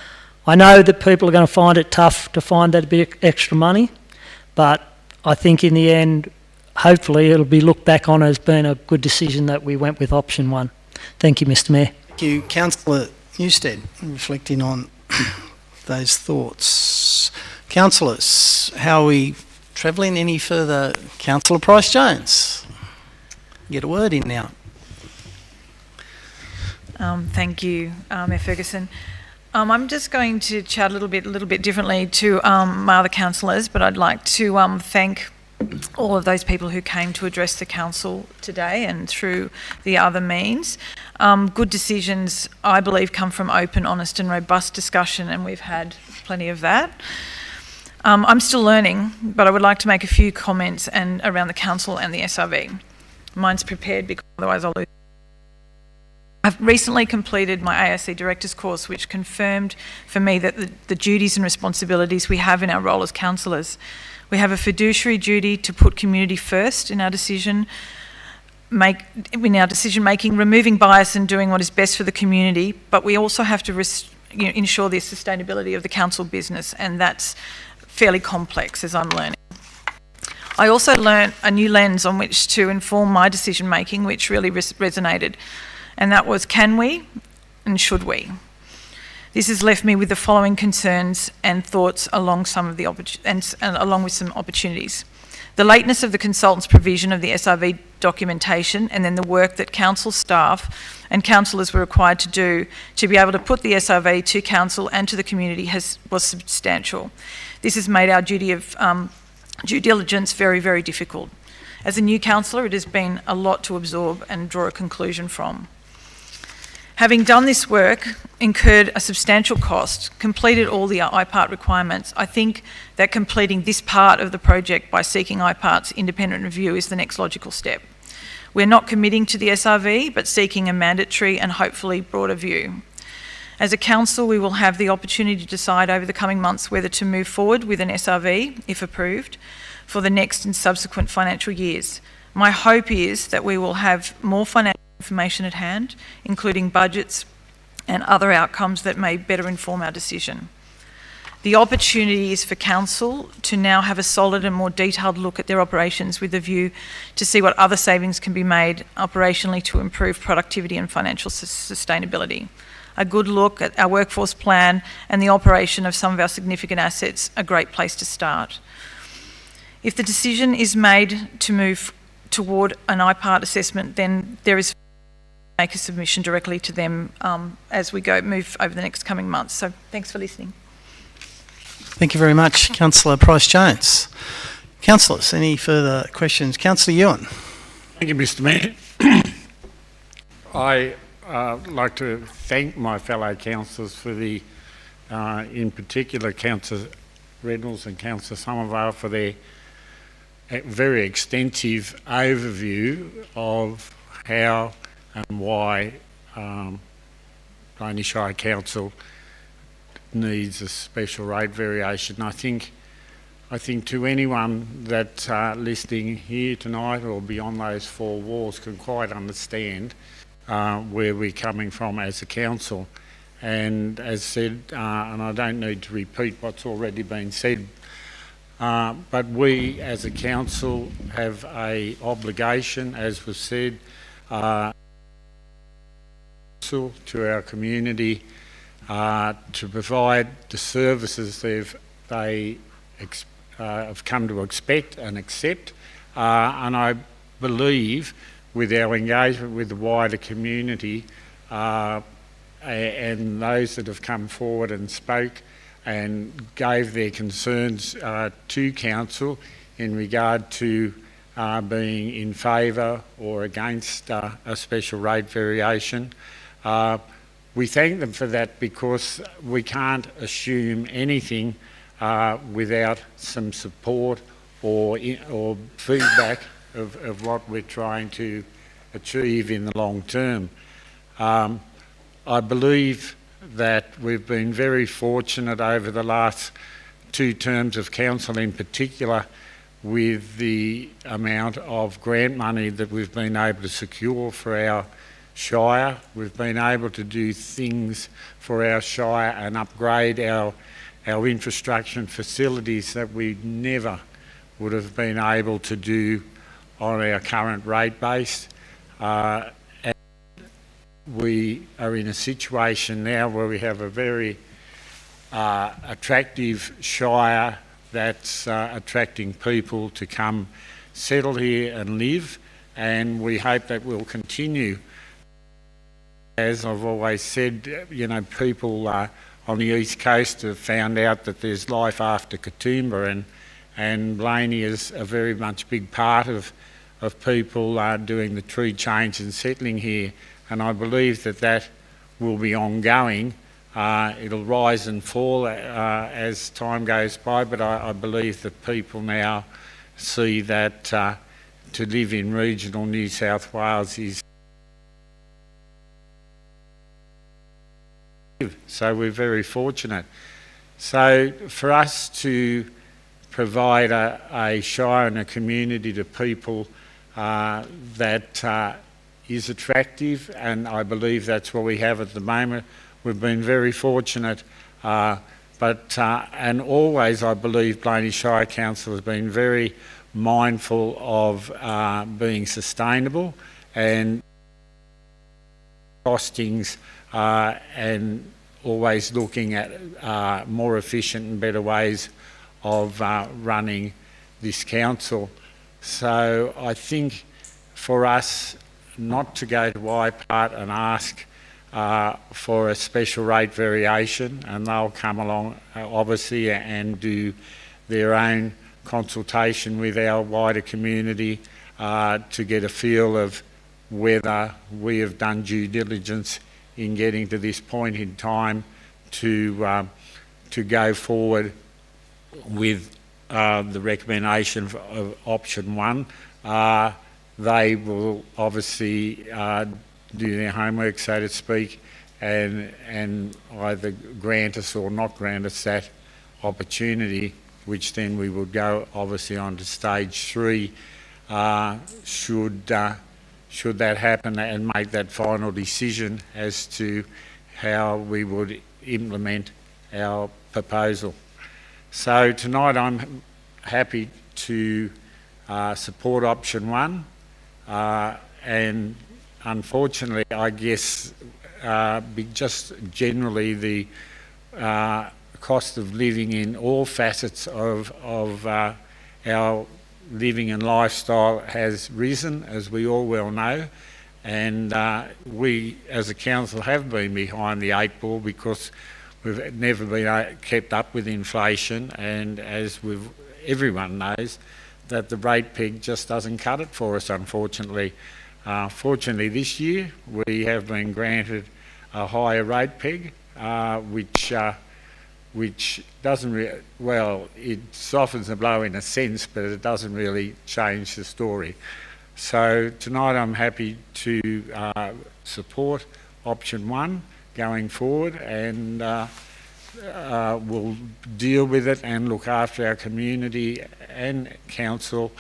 I know that people are going to find it tough to find that bit extra money, but I think in the end, hopefully it'll be looked back on as being a good decision that we went with option one. Thank you, Mr Mayor. Thank you, Councillor Newstead, reflecting on those thoughts. Councillors, how are we travelling any further? Councillor Price-Jones, get a word in now. Thank you, Mayor Ferguson. I'm just going to chat a little bit differently to my other councillors, but I'd like to thank all of those people who came to address the council today and through the other means. Good decisions, I believe, come from open, honest and robust discussion, and we've had plenty of that. I'm still learning, but I would like to make a few comments around the council and the SRV. Mine's prepared, because otherwise I'll lose. I've recently completed my ASC Director's course, which confirmed for me that the duties and responsibilities we have in our role as councillors. We have a fiduciary duty to put community first in our decision making, removing bias and doing what is best for the community, but we also have to ensure the sustainability of the council business, and that's fairly complex, as I'm learning. I also learnt a new lens on which to inform my decision making, which really resonated, and that was, can we and should we? This has left me with the following concerns and thoughts along along with some opportunities. The lateness of the consultant's provision of the SRV documentation, and then the work that council staff and councillors were required to do to be able to put the SRV to council and to the community was substantial. This has made our duty of due diligence very, very difficult. As a new councillor, it has been a lot to absorb and draw a conclusion from. Having done this work, incurred a substantial cost, completed all the IPART requirements, I think that completing this part of the project by seeking IPART's independent review is the next logical step. We're not committing to the SRV, but seeking a mandatory and hopefully broader view. As a council, we will have the opportunity to decide over the coming months whether to move forward with an SRV, if approved, for the next and subsequent financial years. My hope is that we will have more financial information at hand, including budgets and other outcomes that may better inform our decision. The opportunity is for council to now have a solid and more detailed look at their operations, with a view to see what other savings can be made operationally to improve productivity and financial sustainability. A good look at our workforce plan and the operation of some of our significant assets, a great place to start. If the decision is made to move toward an IPART assessment, then there is make a submission directly to them as we move over the next coming months. So thanks for listening. Thank you very much, Councillor Price-Jones. Councillors, any further questions? Councillor Ewan. Thank you, Mr Mayor. I like to thank my fellow councillors for the, in particular, Councillor Reynolds and Councillor Somervale, for their very extensive overview of how and why Blayney Shire Council needs a special rate variation. I think to anyone that's listening here tonight or beyond those four walls can quite understand where we're coming from as a council. And as said, and I don't need to repeat what's already been said, but we as a council have a obligation, as was said, to our community to provide the services they have come to expect and accept, and I believe with our engagement with the wider community and those that have come forward and spoke and gave their concerns to council in regard to being in favour or against a special rate variation. We thank them for that because we can't assume anything without some support or feedback of what we're trying to achieve in the long term. I believe that we've been very fortunate over the last 2 terms of council in particular with the amount of grant money that we've been able to secure for our Shire. We've been able to do things for our Shire and upgrade our infrastructure and facilities that we never would have been able to do on our current rate base. And we are in a situation now where we have a very attractive Shire that's attracting people to come settle here and live, and we hope that will continue. As I've always said, you know, people on the East Coast have found out that there's life after Katoomba, and Blayney is a very much big part of people doing the tree change and settling here, and I believe that will be ongoing. It'll rise and fall as time goes by, but I believe that people now see that to live in regional New South Wales is... So we're very fortunate. So for us to provide a Shire and a community to people that is attractive, and I believe that's what we have at the moment. We've been very fortunate, and always I believe Blayney Shire Council has been very mindful of being sustainable and costings and always looking at more efficient and better ways of running this council. So I think for us not to go to IPART and ask for a special rate variation, and they'll come along obviously and do their own consultation with our wider community to get a feel of whether we have done due diligence in getting to this point in time to go forward with the recommendation of option 1. They will obviously do their homework, so to speak, and either grant us or not grant us that opportunity, which then we would go obviously on to stage 3 should that happen, and make that final decision as to how we would implement our proposal. So tonight I'm happy to support option 1, and unfortunately I guess just generally the cost of living in all facets of our living and lifestyle has risen, as we all well know, and we as a council have been behind the 8 ball because we've never been kept up with inflation, and as everyone knows that the rate peg just doesn't cut it for us, unfortunately. Fortunately this year we have been granted a higher rate peg, which doesn't it softens the blow in a sense, but it doesn't really change the story. So tonight I'm happy to support option 1 going forward, and we'll deal with it and look after our community and council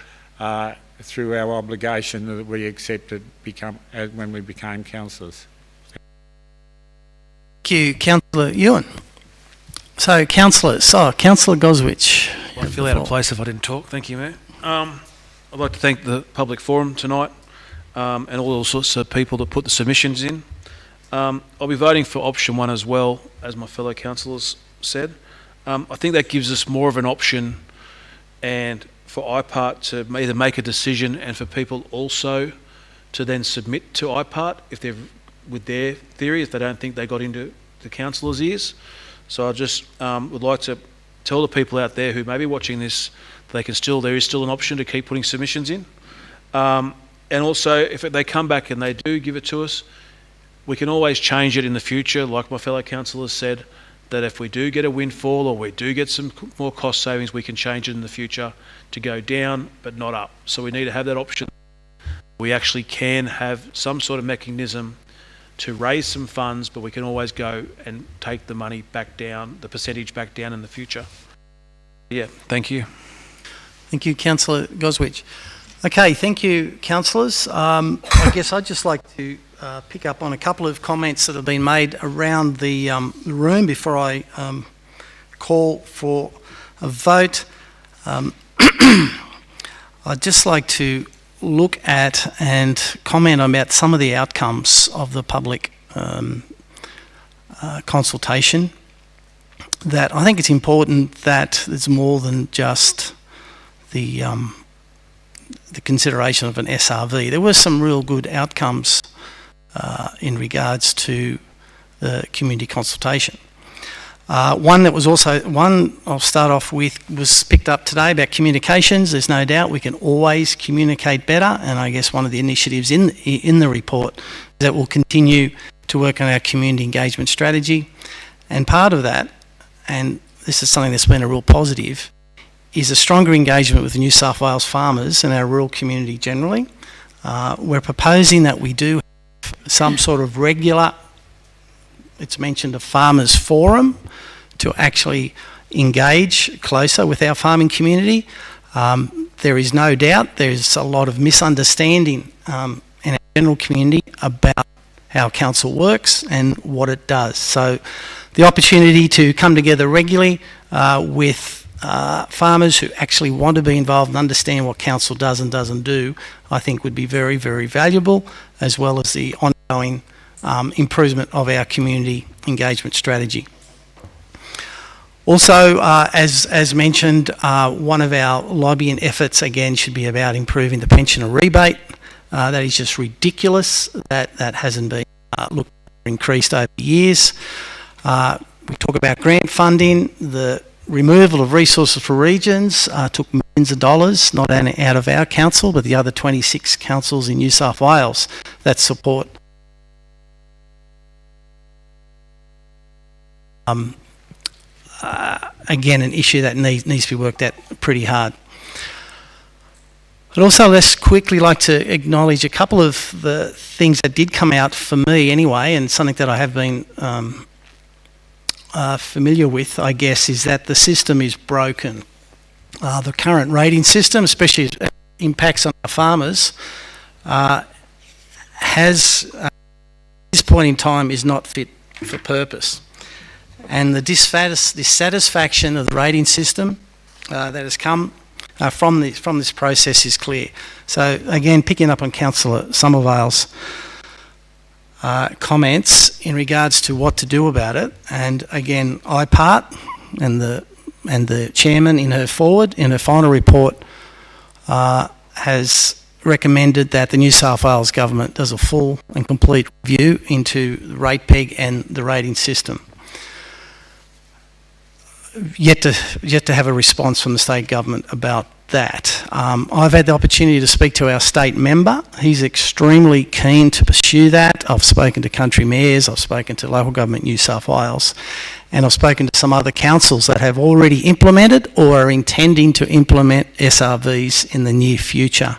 through our obligation that we accepted when we became councillors. Thank you, Councillor Ewan. So, councillors, Councillor Goswich. I feel out of place if I didn't talk. Thank you, Mayor. I'd like to thank the public forum tonight and all sorts of people that put the submissions in. I'll be voting for option 1 as well, as my fellow councillors said. I think that gives us more of an option, and for IPART to either make a decision and for people also to then submit to IPART if they've with their theory if they don't think they got into the councillors' ears. So I just would like to tell the people out there who may be watching this, there is still an option to keep putting submissions in. And also, if they come back and they do give it to us, we can always change it in the future. Like my fellow councillors said, that if we do get a windfall or we do get some more cost savings, we can change it in the future to go down but not up. So we need to have that option. We actually can have some sort of mechanism to raise some funds, but we can always go and take the money back down, the percentage back down in the future. Yeah, thank you. Thank you, Councillor Goswich. Okay, thank you, councillors. I guess I'd just like to pick up on a couple of comments that have been made around the room before I call for a vote. I'd just like to look at and comment about some of the outcomes of the public consultation. That I think it's important that there's more than just the consideration of an SRV. There were some real good outcomes in regards to the community consultation. One I'll start off with was picked up today about communications. There's no doubt we can always communicate better, and I guess one of the initiatives in the report is that we'll continue to work on our community engagement strategy. And part of that, and this is something that's been a real positive, is a stronger engagement with the New South Wales farmers and our rural community generally. We're proposing that we do have some sort of regular, it's mentioned a farmers forum, to actually engage closer with our farming community. There is no doubt there's a lot of misunderstanding in our general community about how council works and what it does. So the opportunity to come together regularly with farmers who actually want to be involved and understand what council does and doesn't do, I think would be very, very valuable, as well as the ongoing improvement of our community engagement strategy. Also, as mentioned, one of our lobbying efforts again should be about improving the pensioner rebate. That is just ridiculous. That hasn't been increased over the years. We talk about grant funding. The removal of resources for regions took millions of dollars, not only out of our council, but the other 26 councils in New South Wales that support again, an issue that needs to be worked at pretty hard. I'd also just quickly like to acknowledge a couple of the things that did come out for me anyway, and something that I have been familiar with, I guess, is that the system is broken. The current rating system, especially as it impacts on our farmers, has, at this point in time, is not fit for purpose. And the dissatisfaction of the rating system that has come from this process is clear. So again, picking up on Councillor Somervale's comments in regards to what to do about it, and again, IPART and the chairman in her final report has recommended that the New South Wales government does a full and complete review into the rate peg and the rating system. Yet to have a response from the state government about that. I've had the opportunity to speak to our state member. He's extremely keen to pursue that. I've spoken to country mayors, I've spoken to local government New South Wales, and I've spoken to some other councils that have already implemented or are intending to implement SRVs in the near future.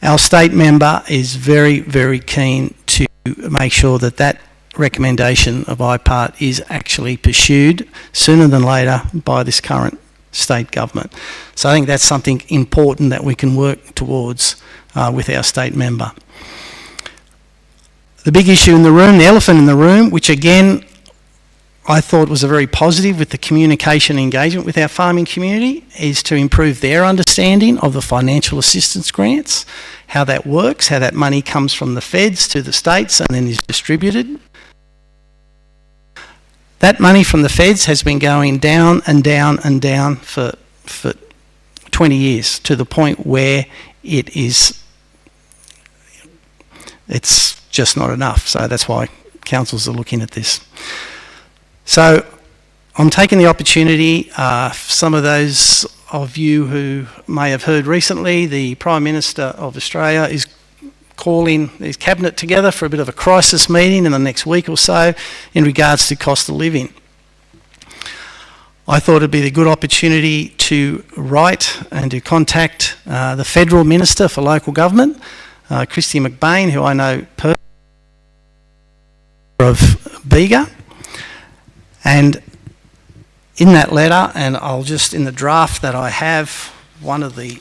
Our state member is very, very keen to make sure that that recommendation of IPART is actually pursued sooner than later by this current state government. So I think that's something important that we can work towards with our state member. The big issue in the room, the elephant in the room, which again I thought was a very positive with the communication engagement with our farming community, is to improve their understanding of the financial assistance grants, how that works, how that money comes from the feds to the states and then is distributed. That money from the feds has been going down and down and down for 20 years, to the point where it's just not enough. So that's why councils are looking at this. So I'm taking the opportunity, some of those of you who may have heard recently, the Prime Minister of Australia is calling his cabinet together for a bit of a crisis meeting in the next week or so in regards to cost of living. I thought it'd be a good opportunity to write and to contact the Federal Minister for Local Government, Christy McBain, who I know personally of Bega, and in that letter, and I'll just, in the draft that I have, one of the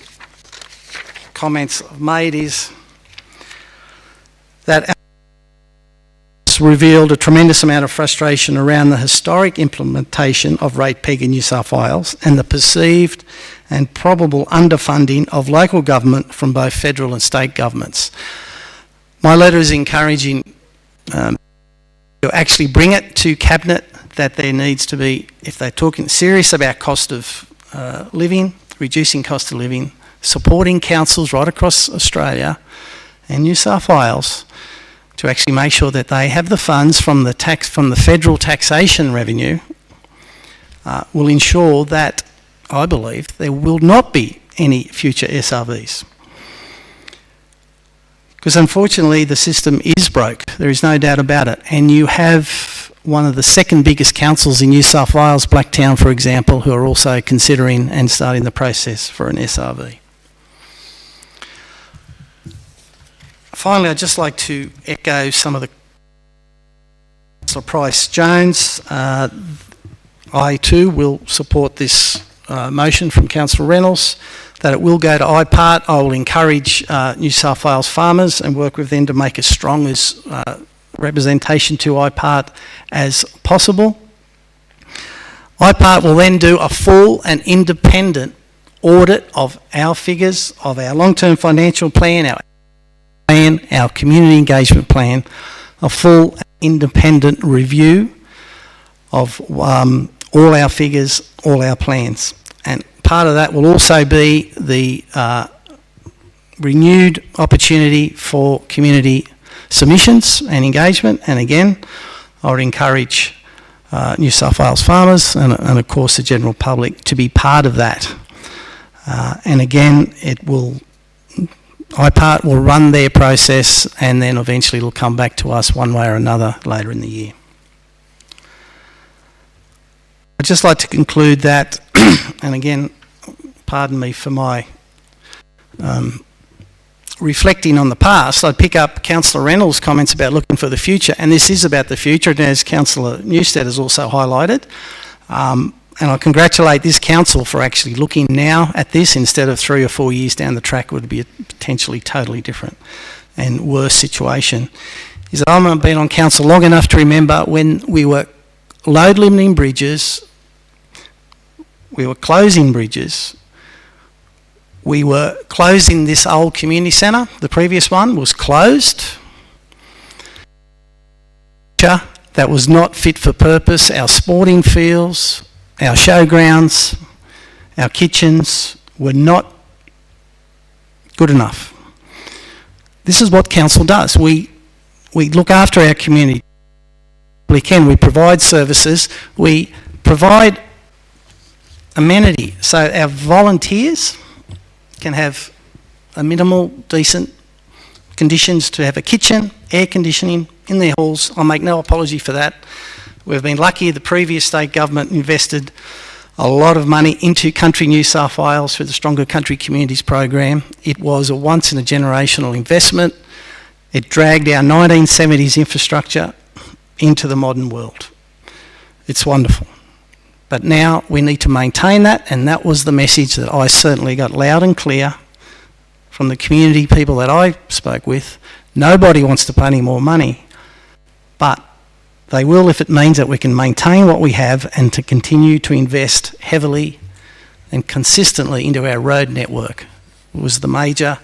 comments I've made is that it's revealed a tremendous amount of frustration around the historic implementation of rate peg in New South Wales and the perceived and probable underfunding of local government from both federal and state governments. My letter is encouraging to actually bring it to Cabinet that there needs to be, if they're talking serious about cost of living, reducing cost of living, supporting councils right across Australia and New South Wales to actually make sure that they have the funds from the federal taxation revenue, will ensure that, I believe, there will not be any future SRVs. Because unfortunately the system is broke, there is no doubt about it, and you have one of the second biggest councils in New South Wales, Blacktown for example, who are also considering and starting the process for an SRV. Finally, I'd just like to echo some of the Councillor Price-Jones. I too will support this motion from Councillor Reynolds that it will go to IPART. I will encourage New South Wales farmers and work with them to make as strong as representation to IPART as possible. IPART will then do a full and independent audit of our figures, of our long-term financial plan, our community engagement plan, a full independent review of all our figures, all our plans. And part of that will also be the renewed opportunity for community submissions and engagement, and again I would encourage New South Wales farmers and of course the general public to be part of that, and again IPART will run their process and then eventually it'll come back to us one way or another later in the year. I'd just like to conclude that and again pardon me for my reflecting on the past, I'd pick up Councillor Reynolds' comments about looking for the future, and this is about the future, and as Councillor Newstead has also highlighted, and I congratulate this council for actually looking now at this instead of 3 or 4 years down the track. It would be a potentially totally different and worse situation. Is that I've been on council long enough to remember when we were load limiting bridges, we were closing bridges, we were closing this old community centre. The previous one was closed. That was not fit for purpose. Our sporting fields, our showgrounds, our kitchens were not good enough. This is what council does. We look after our community. We provide services. We provide amenity. So our volunteers can have a minimal, decent conditions to have a kitchen, air conditioning in their halls. I'll make no apology for that. We've been lucky the previous state government invested a lot of money into Country New South Wales through the Stronger Country Communities program. It was a once in a generational investment. It dragged our 1970s infrastructure into the modern world. It's wonderful. But now we need to maintain that, and that was the message that I certainly got loud and clear from the community people that I spoke with. Nobody wants to pay any more money, but they will if it means that we can maintain what we have and to continue to invest heavily and consistently into our road network. It was the major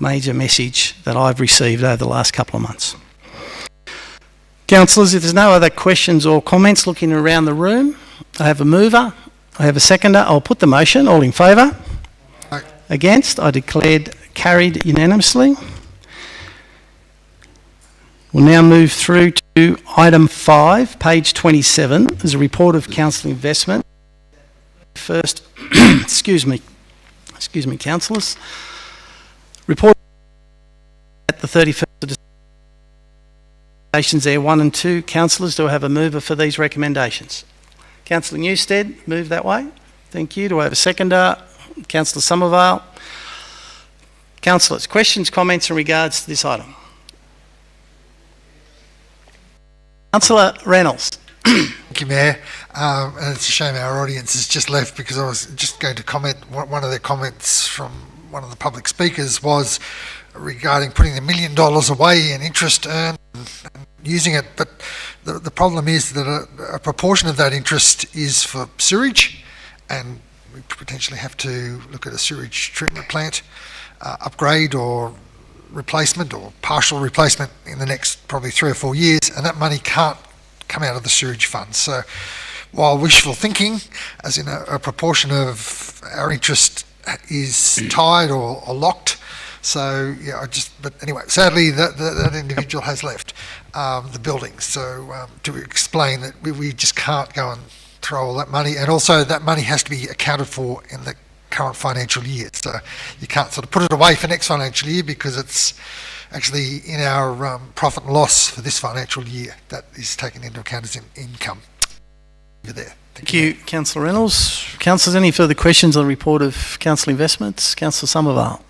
message that I've received over the last couple of months. Councillors, if there's no other questions or comments looking around the room, I have a mover, I have a seconder. I'll put the motion. All in favour? Aye. Against? I declared carried unanimously. We'll now move through to item 5, page 27. There's a report of council investment. First, excuse me, councillors. Report at the 31st of December. Recommendations there 1 and 2. Councillors, do I have a mover for these recommendations? Councillor Newstead, move that way. Thank you. Do I have a seconder? Councillor Somervale. Councillors, questions, comments in regards to this item? Councillor Reynolds. Thank you, Mayor. And it's a shame our audience has just left because I was just going to comment. One of their comments from one of the public speakers was regarding putting $1 million away in interest earned and using it. But the problem is that a proportion of that interest is for sewage, and we potentially have to look at a sewage treatment plant upgrade or replacement or partial replacement in the next probably 3 or 4 years, and that money can't come out of the sewage fund. So while wishful thinking, as in a proportion of our interest is tied or locked, so yeah, but anyway, sadly that individual has left the building. So to explain that we just can't go and throw all that money, and also that money has to be accounted for in the current financial year. So you can't sort of put it away for next financial year because it's actually in our profit and loss for this financial year that is taken into account as income. Over there. Thank you, Councillor Reynolds. Councillors, any further questions on the report of council investments? Councillor Somervale.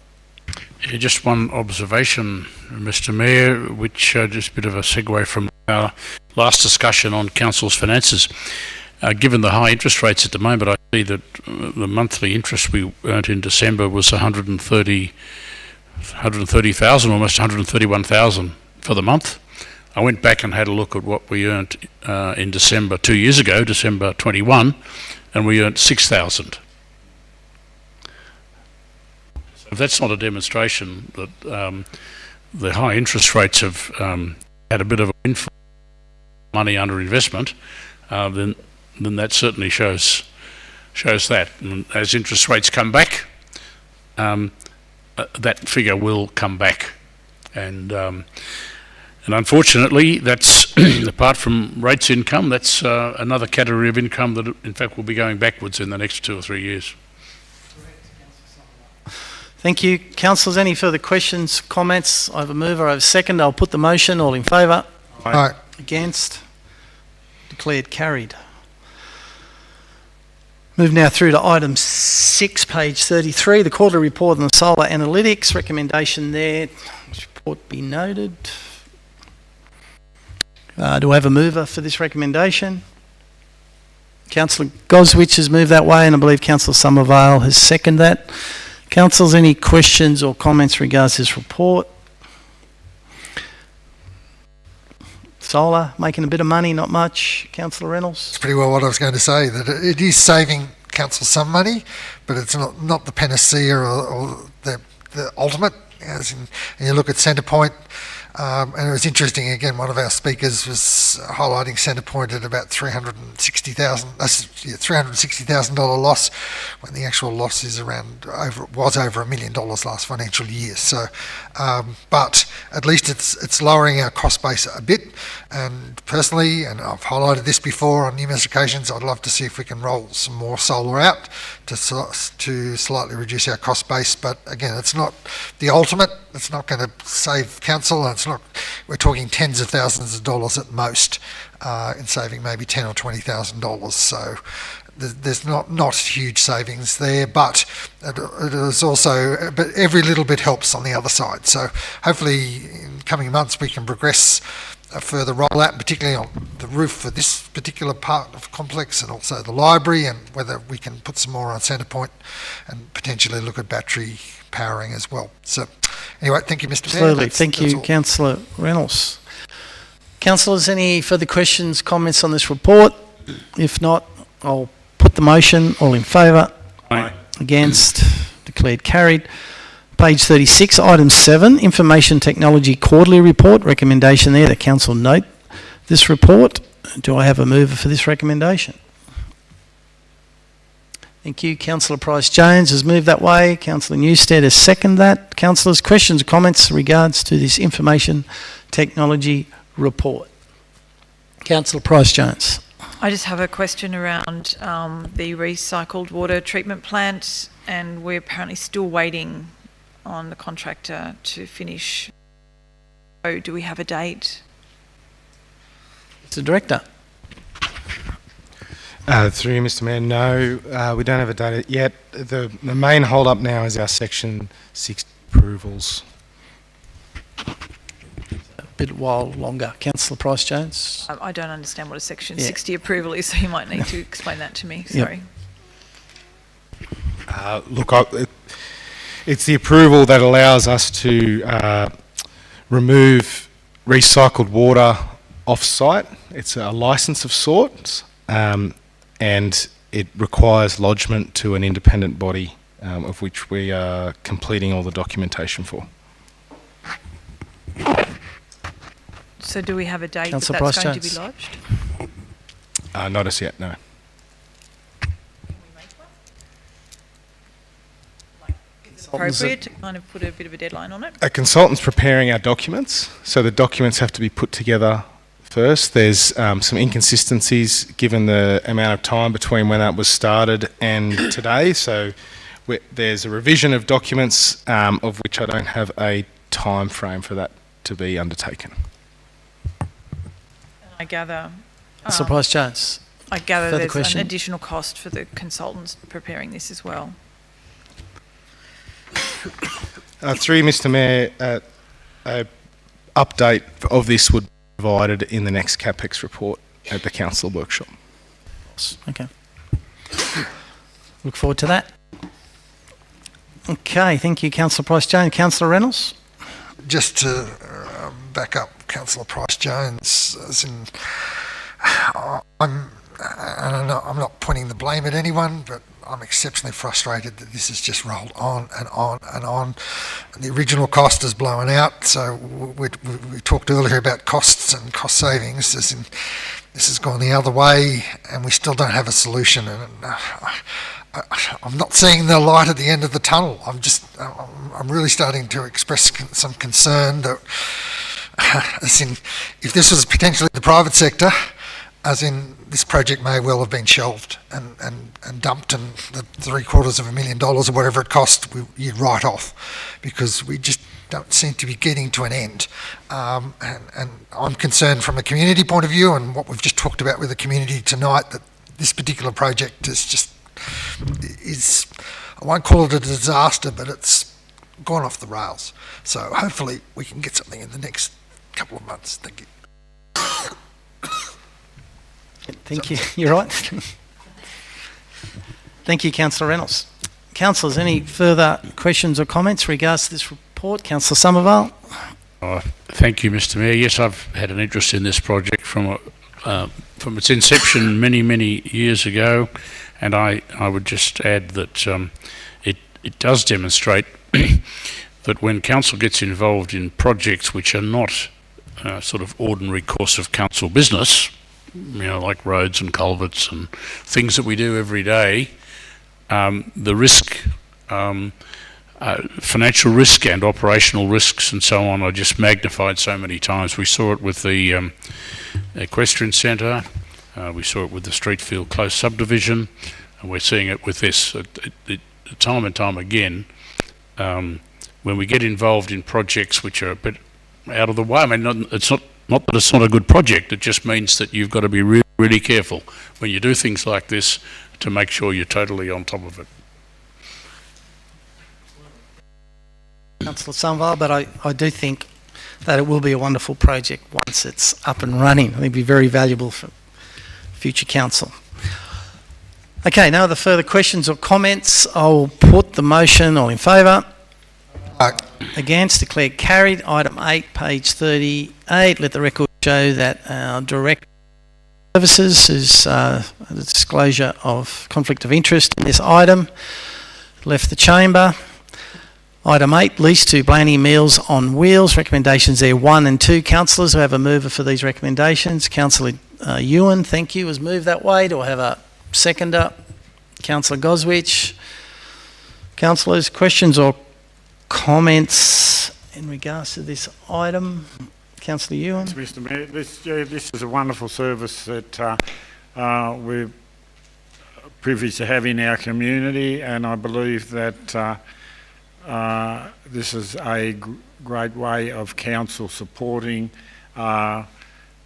Yeah, just one observation, Mr Mayor, which just a bit of a segue from our last discussion on council's finances. Given the high interest rates at the moment, I see that the monthly interest we earned in December was 130,000, almost 131,000 for the month. I went back and had a look at what we earned in December 2 years ago, December 21, and we earned 6,000. So if that's not a demonstration that the high interest rates have had a bit of a windfall money under investment, then that certainly shows that. And as interest rates come back, that figure will come back, and unfortunately, that's apart from rates income, that's another category of income that, in fact, will be going backwards in the next 2 or 3 years. Thank you, councillors. Any further questions, comments? I have a mover, I have a second. I'll put the motion. All in favour? Aye. Against? Declared carried. Move now through to item 6, page 33, the quarterly report on the solar analytics. Recommendation there, report be noted. Do I have a mover for this recommendation? Councillor Goswich has moved that way, and I believe Councillor Somervale has seconded that. Councillors, any questions or comments regards this report? Solar, making a bit of money, not much. Councillor Reynolds? It's pretty well what I was going to say, that it is saving council some money, but it's not the panacea or the ultimate. As in, and you look at Centrepoint, and it was interesting, again, one of our speakers was highlighting Centrepoint at about $360,000 loss, when the actual loss is was over $1 million last financial year. So, but at least it's lowering our cost base a bit. And personally, and I've highlighted this before on numerous occasions, I'd love to see if we can roll some more solar out to slightly reduce our cost base. But again, it's not the ultimate. It's not going to save council, and it's not. We're talking tens of thousands of dollars at most in saving maybe $10,000 or $20,000. So there's not huge savings there, but it is also. But every little bit helps on the other side. So hopefully, in coming months, we can progress a further rollout, particularly on the roof for this particular part of the complex, and also the library, and whether we can put some more on Centrepoint and potentially look at battery powering as well. So anyway, thank you, Mr. Mayor. Absolutely. Thank you, Councillor Reynolds. Councillors, any further questions, comments on this report? If not, I'll put the motion. All in favour? Aye. Against? Declared carried. Page 36, item 7, Information Technology Quarterly Report. Recommendation there that council note this report. Do I have a mover for this recommendation? Thank you. Councillor Price-Jones has moved that way. Councillor Newstead has seconded that. Councillors, questions or comments regards to this information technology report? Councillor Price-Jones. I just have a question around the recycled water treatment plant, and we're apparently still waiting on the contractor to finish. So do we have a date? Mr. Director. Through you, Mr. Mayor, no, we don't have a date yet. The main hold-up now is our Section 6 approvals. A bit while longer. Councillor Price-Jones. I don't understand what a Section 60 approval is, so you might need to explain that to me. Sorry. Look, it's the approval that allows us to remove recycled water off-site. It's a licence of sorts. And it requires lodgement to an independent body, of which we are completing all the documentation for. So do we have a date Councillor that that's going to be Price-Jones. lodged? Not as yet, no. Appropriate to kind of put a bit of a deadline on it? A consultant's preparing our documents, so the documents have to be put together first. There's some inconsistencies given the amount of time between when that was started and today, so there's a revision of documents of which I don't have a time frame for that to be undertaken. I gather. Councillor Price-Jones. I gather Further there's question? an additional cost for the consultants preparing this as well. Through you, Mr. Mayor, an update of this would be provided in the next CapEx report at the council workshop. Okay. Look forward to that. Okay, thank you, Councillor Price-Jones. Councillor Reynolds. Just to back up Councillor Price-Jones, as in, I'm not pointing the blame at anyone, but I'm exceptionally frustrated that this has just rolled on and on and on. The original cost is blowing out, so we talked earlier about costs and cost savings. As in, this has gone the other way, and we still don't have a solution. And I'm not seeing the light at the end of the tunnel. I'm really starting to express some concern that, as in, if this was potentially the private sector, as in, this project may well have been shelved and dumped, and the $750,000 or whatever it cost, you'd write off, because we just don't seem to be getting to an end. And I'm concerned from a community point of view, and what we've just talked about with the community tonight, that this particular project is I won't call it a disaster, but it's gone off the rails. So hopefully we can get something in the next couple of months. Thank you. Thank you. You're right. Thank you, Councillor Reynolds. Councillors, any further questions or comments regards to this report? Councillor Somerville. Thank you, Mr. Mayor. Yes, I've had an interest in this project from its inception many years ago, and I would just add that it does demonstrate that when council gets involved in projects which are not sort of ordinary course of council business, like roads and culverts and things that we do every day, the risk, financial risk and operational risks and so on are just magnified so many times. We saw it with the equestrian centre, we saw it with the Streetfield Close subdivision, and we're seeing it with this. Time and time again, when we get involved in projects which are a bit out of the way, I mean, it's not that it's not a good project, it just means that you've got to be really careful when you do things like this to make sure you're totally on top of it. Councillor Somerville, but I do think that it will be a wonderful project once it's up and running. I think it'll be very valuable for future council. Okay, no other further questions or comments. I'll put the motion. All in favour? Against? Declared carried. Item 8, page 38. Let the record show that our Director of Services is a disclosure of conflict of interest in this item. Left the chamber. Item 8, lease to Blayney Meals on Wheels. Recommendations there 1 and 2. Councillors who have a mover for these recommendations. Councillor Ewan, thank you, has moved that way. Do I have a seconder? Councillor Goswich. Councillors, questions or comments in regards to this item? Councillor Ewan. Thanks, Mr. Mayor. This is a wonderful service that we're privy to have in our community, and I believe that this is a great way of council supporting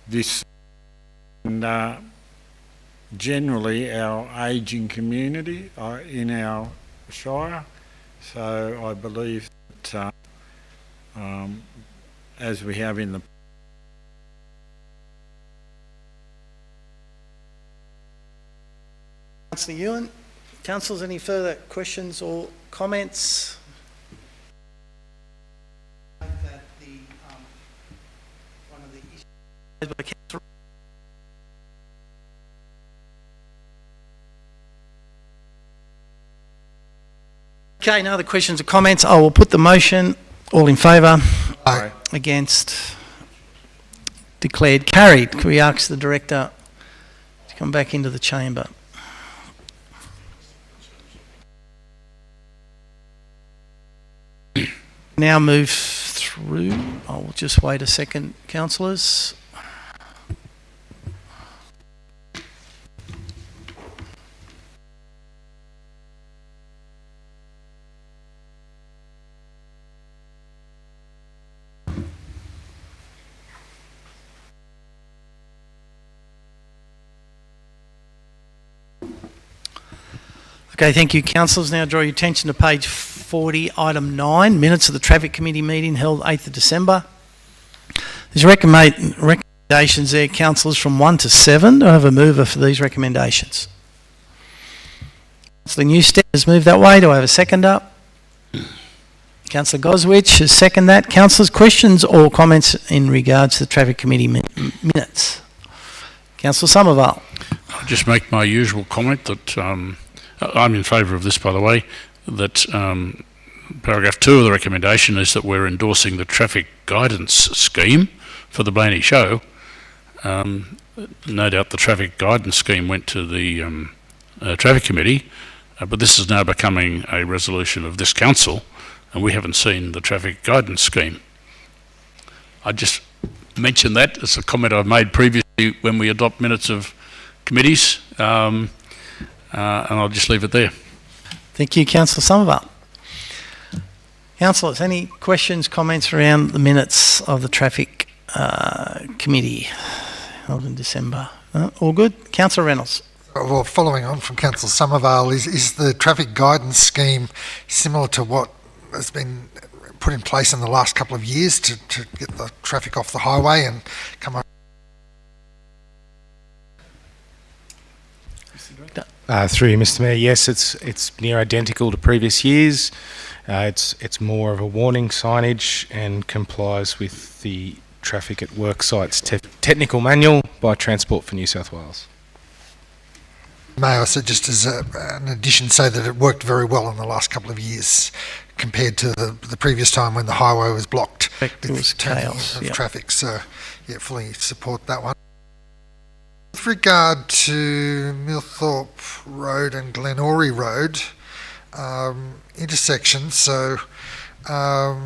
this and generally our ageing community in our Shire. So I believe that as we have in the Councillor Ewan. Councillors, any further questions or comments? Okay, no other questions or comments. I will put the motion. All in favour? Aye. Against? Declared carried. Can we ask the director to come back into the chamber? Now move through. I'll just wait a second, councillors. Okay, thank you, councillors. Now draw your attention to page 40, item 9, minutes of the Traffic Committee meeting held 8th of December. There's recommendations there, councillors, from 1 to 7. Do I have a mover for these recommendations? Councillor Newstead has moved that way. Do I have a seconder? Councillor Goswich has seconded that. Councillors, questions or comments in regards to the Traffic Committee minutes? Councillor Somerville. I'll just make my usual comment that I'm in favour of this, by the way, that paragraph 2 of the recommendation is that we're endorsing the traffic guidance scheme for the Blayney show. No doubt the traffic guidance scheme went to the Traffic Committee, but this is now becoming a resolution of this council, and we haven't seen the traffic guidance scheme. I just mention that as a comment I've made previously when we adopt minutes of committees. And I'll just leave it there. Thank you, Councillor Somerville. Councillors, any questions, comments around the minutes of the Traffic Committee held in December? All good? Councillor Reynolds. Well, following on from Councillor Somerville, is the traffic guidance scheme similar to what has been put in place in the last couple of years to get the traffic off the highway and come up? Through you, Mr. Mayor, yes, it's near identical to previous years. It's more of a warning signage and complies with the Traffic at Work Sites technical manual by Transport for New South Wales. May I also, just as an addition, say that it worked very well in the last couple of years compared to the previous time when the highway was blocked. It was chaos of traffic, so yeah, fully support that one. With regard to Millthorpe Road and Glenorrey Road intersection, so I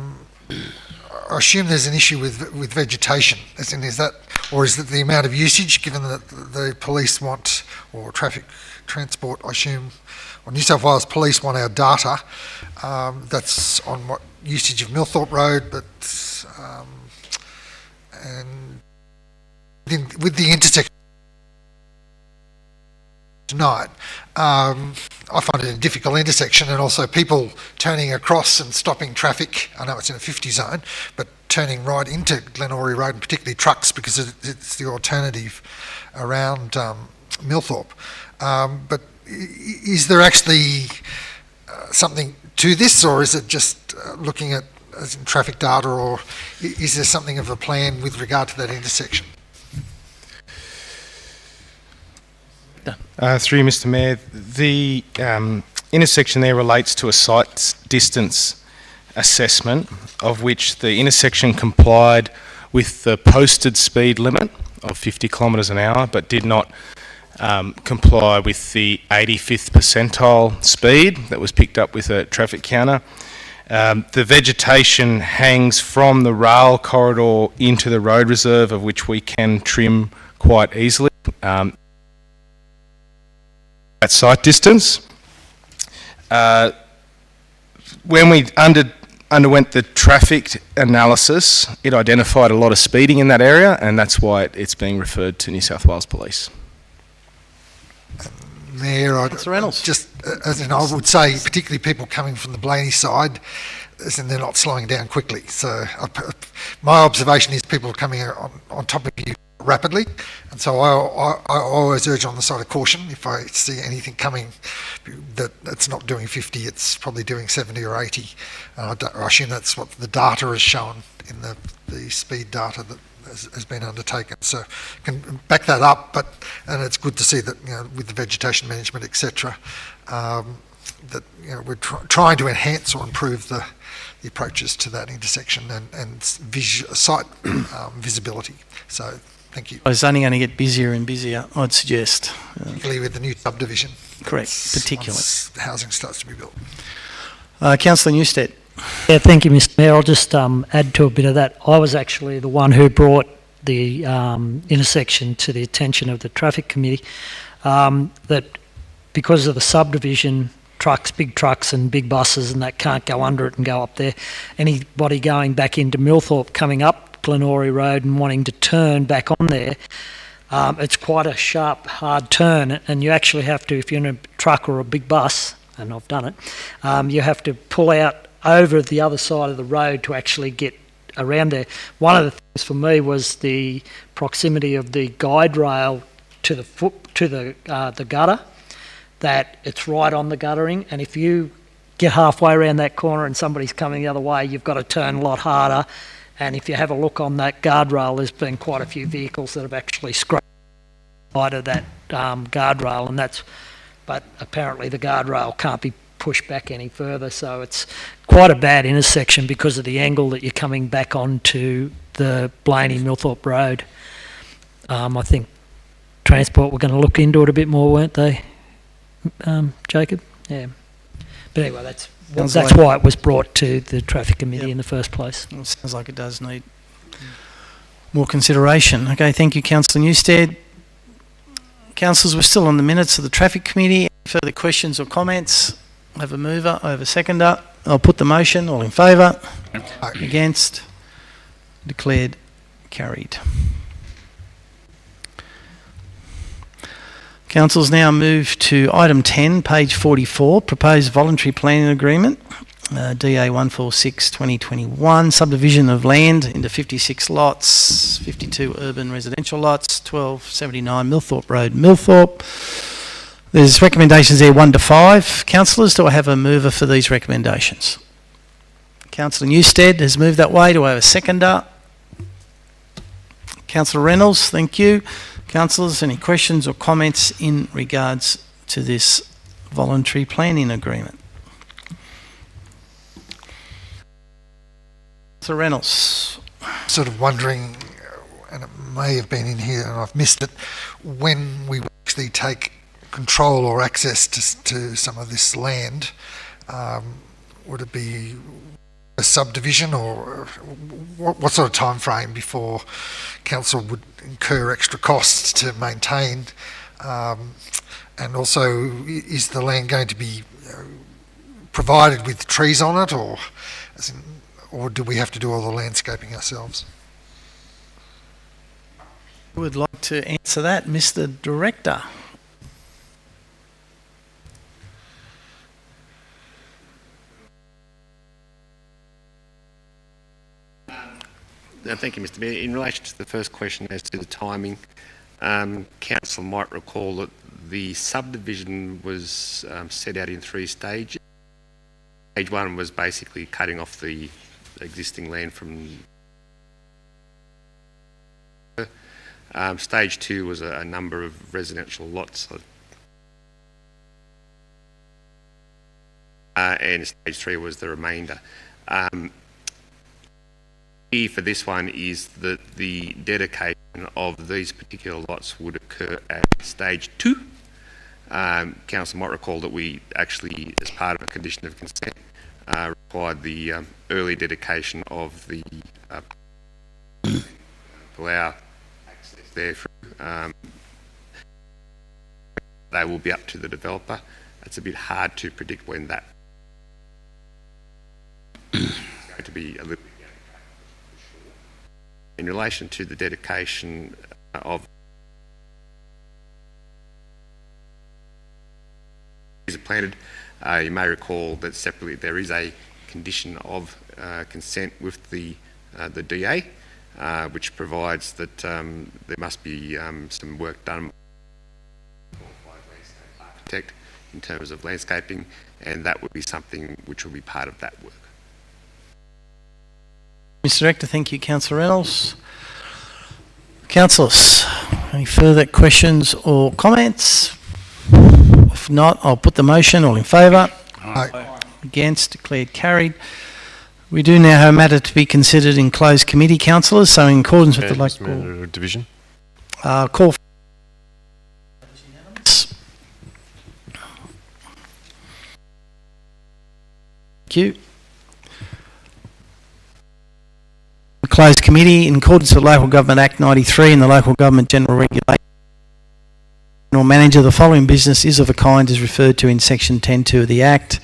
assume there's an issue with vegetation. Is that, or is it the amount of usage, given that the police want, or traffic transport, I assume, or New South Wales Police want our data? That's on what usage of Millthorpe Road, but and with the intersection tonight, I find it a difficult intersection, and also people turning across and stopping traffic. I know it's in a 50 zone, but turning right into Glenorrey Road, and particularly trucks, because it's the alternative around Millthorpe. But is there actually something to this, or is it just looking at as in traffic data, or is there something of a plan with regard to that intersection? Through you, Mr. Mayor, the intersection there relates to a site distance assessment, of which the intersection complied with the posted speed limit of 50 kilometres an hour, but did not comply with the 85th percentile speed that was picked up with a traffic counter. The vegetation hangs from the rail corridor into the road reserve, of which we can trim quite easily at sight distance. When we underwent the traffic analysis, it identified a lot of speeding in that area, and that's why it's being referred to New South Wales Police. Mayor, Reynolds. just as in, I would say, particularly people coming from the Blayney side, as in they're not slowing down quickly. So my observation is people are coming on top of you rapidly, and so I always urge on the side of caution. If I see anything coming that it's not doing 50, it's probably doing 70 or 80. I assume that's what the data has shown in the speed data that has been undertaken. So can back that up, and it's good to see that, with the vegetation management, etc., that we're trying to enhance or improve the approaches to that intersection and site visibility. So thank you. It's only going to get busier and busier, I'd suggest. Particularly with the new subdivision. Correct, particularly. Once the housing starts to be built. Councillor Newstead. Yeah, thank you, Mr Mayor. I'll just add to a bit of that. I was actually the one who brought the intersection to the attention of the Traffic Committee, that because of the subdivision, big trucks and big buses and that can't go under it and go up there. Anybody going back into Millthorpe, coming up Glenorrey Road and wanting to turn back on there, it's quite a sharp, hard turn, and you actually have to, if you're in a truck or a big bus, and I've done it, you have to pull out over the other side of the road to actually get around there. One of the things for me was the proximity of the guide rail to the gutter, that it's right on the guttering, and if you get halfway around that corner and somebody's coming the other way, you've got to turn a lot harder. And if you have a look on that guardrail, there's been quite a few vehicles that have actually scraped the side of that guardrail, but apparently the guardrail can't be pushed back any further, so it's quite a bad intersection because of the angle that you're coming back onto the Blayney Millthorpe Road. I think Transport were going to look into it a bit more, weren't they, Jacob? Yeah. But anyway, that's why it was brought to the Traffic Committee in the first place. Well, sounds like it does need more consideration. Okay, thank you, Councillor Newstead. Councillors, we're still on the minutes of the Traffic Committee. Any further questions or comments? I have a mover, I have a seconder. I'll put the motion. All in favour? Against? Declared carried. Council's now move to item 10, page 44, proposed voluntary planning agreement, DA 146/2021, subdivision of land into 56 lots, 52 urban residential lots, 1279 Millthorpe Road, Millthorpe. There's recommendations there 1 to 5. Councillors, do I have a mover for these recommendations? Councillor Newstead has moved that way. Do I have a seconder? Councillor Reynolds, thank you. Councillors, any questions or comments in regards to this voluntary planning agreement? Councillor Reynolds. Sort of wondering, and it may have been in here and I've missed it, when we actually take control or access to some of this land, would it be a subdivision, or what sort of time frame before council would incur extra costs to maintain, and also is the land going to be provided with trees on it, or do we have to do all the landscaping ourselves? Who would like to answer that, Mr. Director? Thank you, Mr. Mayor. In relation to the first question as to the timing, Council might recall that the subdivision was set out in 3 stages. Stage 1 was basically cutting off the existing land from... Stage 2 was a number of residential lots. And Stage 3 was the remainder. key for this one is that the dedication of these particular lots would occur at stage 2. Council might recall that we actually, as part of a condition of consent, required the early dedication of the allow access there. They will be up to the developer. It's a bit hard to predict when that is going to be a little bit. In relation to the dedication of trees planted, you may recall that separately there is a condition of consent with the DA, which provides that there must be some work done by a landscape architect in terms of landscaping, and that would be something which will be part of that work. Mr. Director, thank you, Councillor Reynolds. Councillors, any further questions or comments? If not, I'll put the motion. All in favour? Aye. Against? Declared carried. We do now have a matter to be considered in closed committee, councillors, so in accordance with the local division. Call for thank you. The closed committee, in accordance with Local Government Act 93 and the Local Government General Regulation, General Manager, the following business is of a kind as referred to in section 10.2 of the Act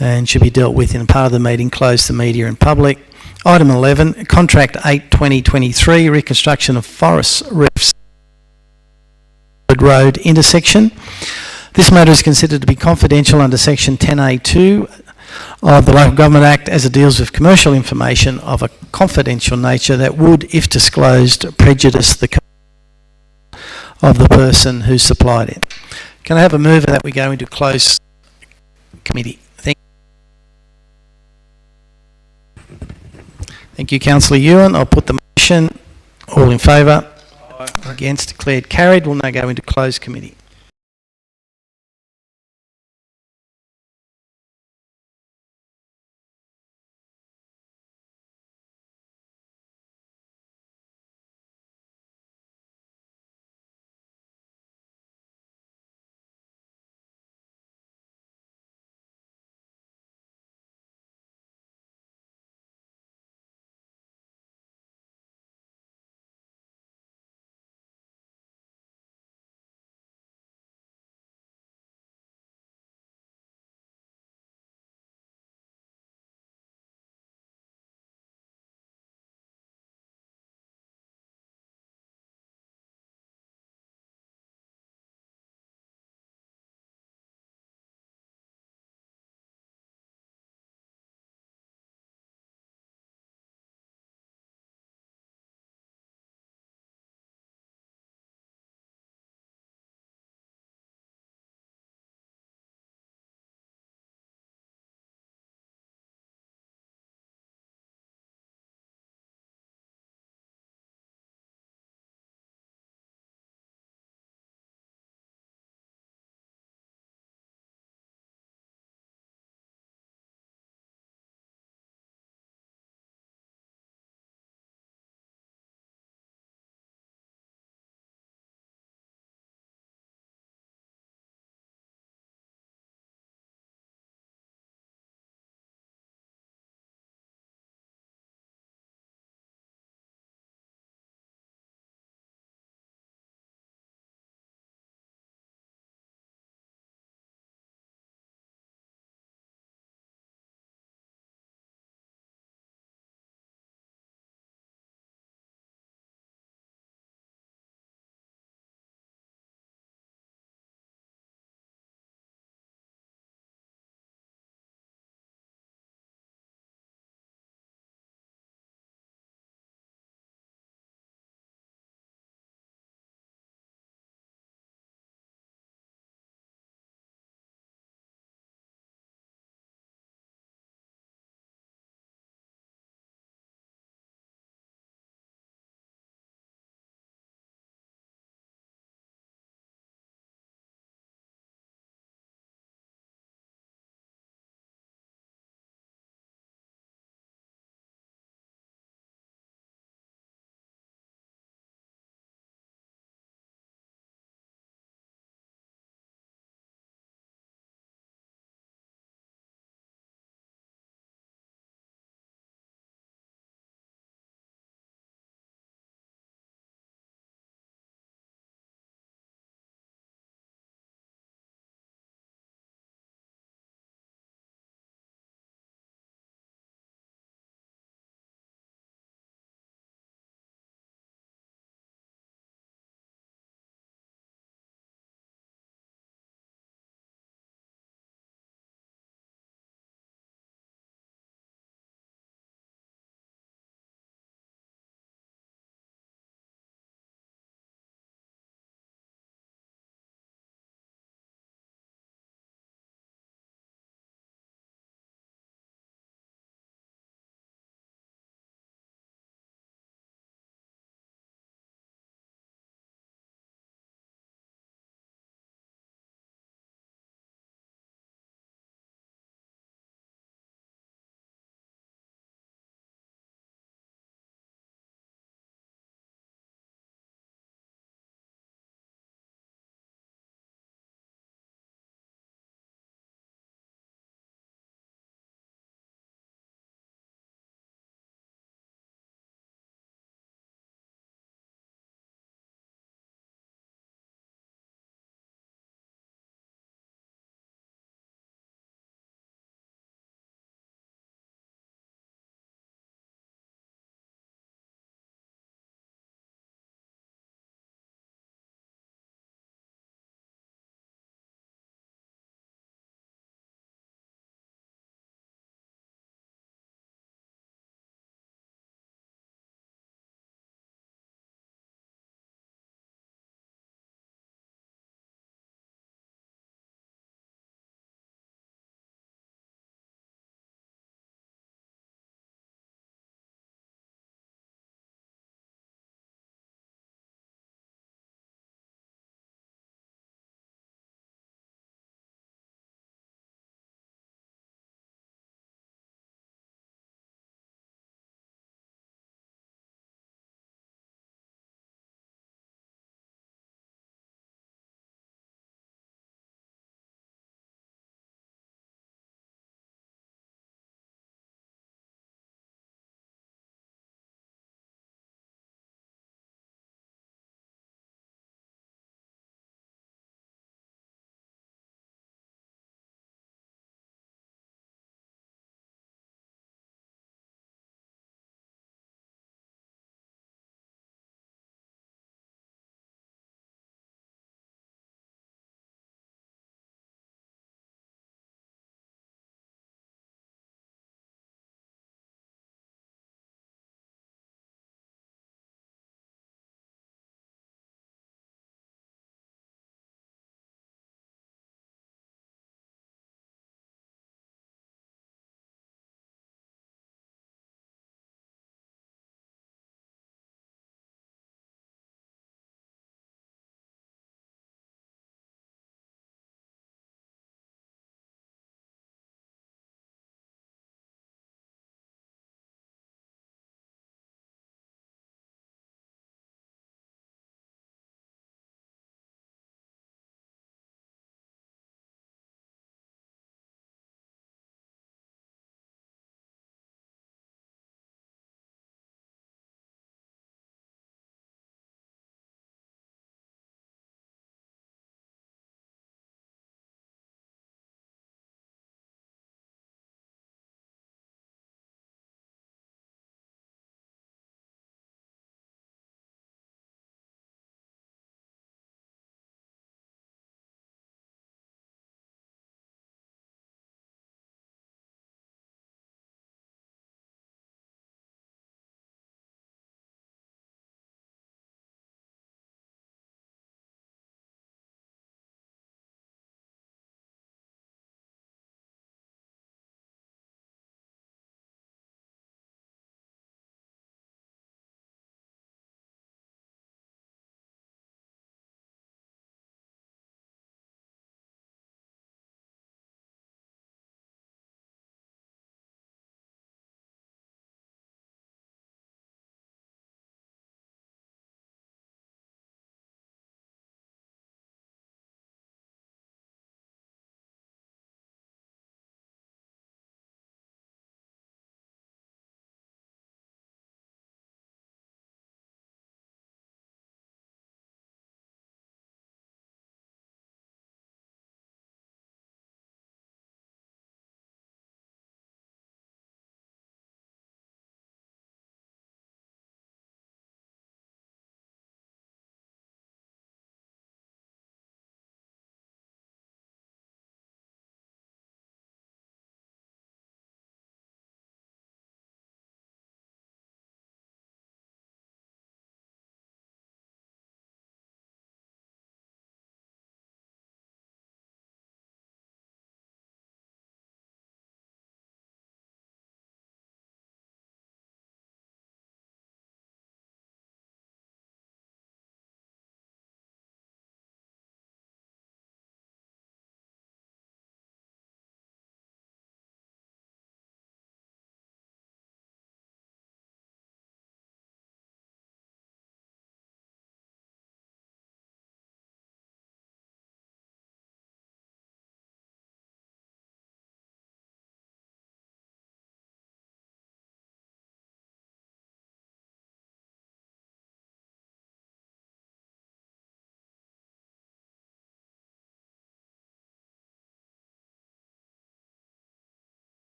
and should be dealt with in a part of the meeting closed to media and public. Item 11, Contract 8/2023, reconstruction of Forest Reefs Road intersection. This matter is considered to be confidential under section 10A2 of the Local Government Act as it deals with commercial information of a confidential nature that would, if disclosed, prejudice the of the person who supplied it. Can I have a mover that we go into closed committee? Thank you, Councillor Ewan. I'll put the motion. All in favour? Against? Declared carried. We'll now go into closed committee.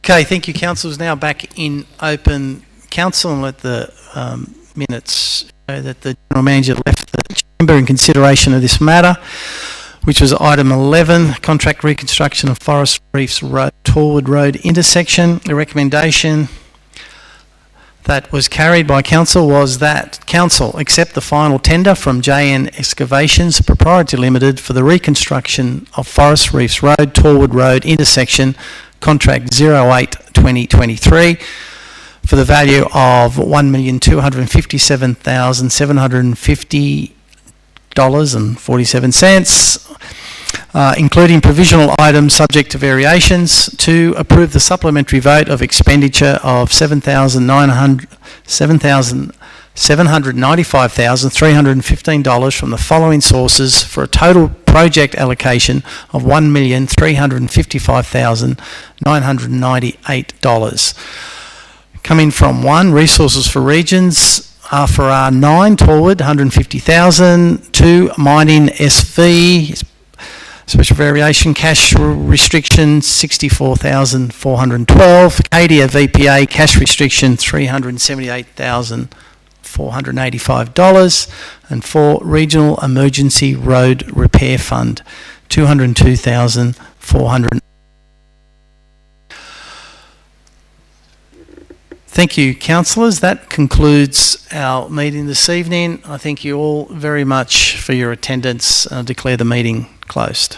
Okay, thank you, councillors. Now back in open council, and let the minutes show that the General Manager left the chamber in consideration of this matter, which was item 11, contract reconstruction of Forest Reefs Road, Torwood Road intersection. The recommendation that was carried by council was that council accept the final tender from JN Excavations Proprietary Limited for the reconstruction of Forest Reefs Road, Torwood Road intersection, contract 08-2023, for the value of $1,257,750.47, including provisional items subject to variations, to approve the supplementary vote of expenditure of $795,315 from the following sources for a total project allocation of $1,355,998. Coming from 1, Resources for Regions, for R9, Torwood, $150,000. 2, Mining SV, Special Variation Cash Restriction, $64,412. Cadia VPA Cash Restriction, $378,485. And 4, Regional Emergency Road Repair Fund, $202,400. Thank you, councillors. That concludes our meeting this evening. I thank you all very much for your attendance. I'll declare the meeting closed.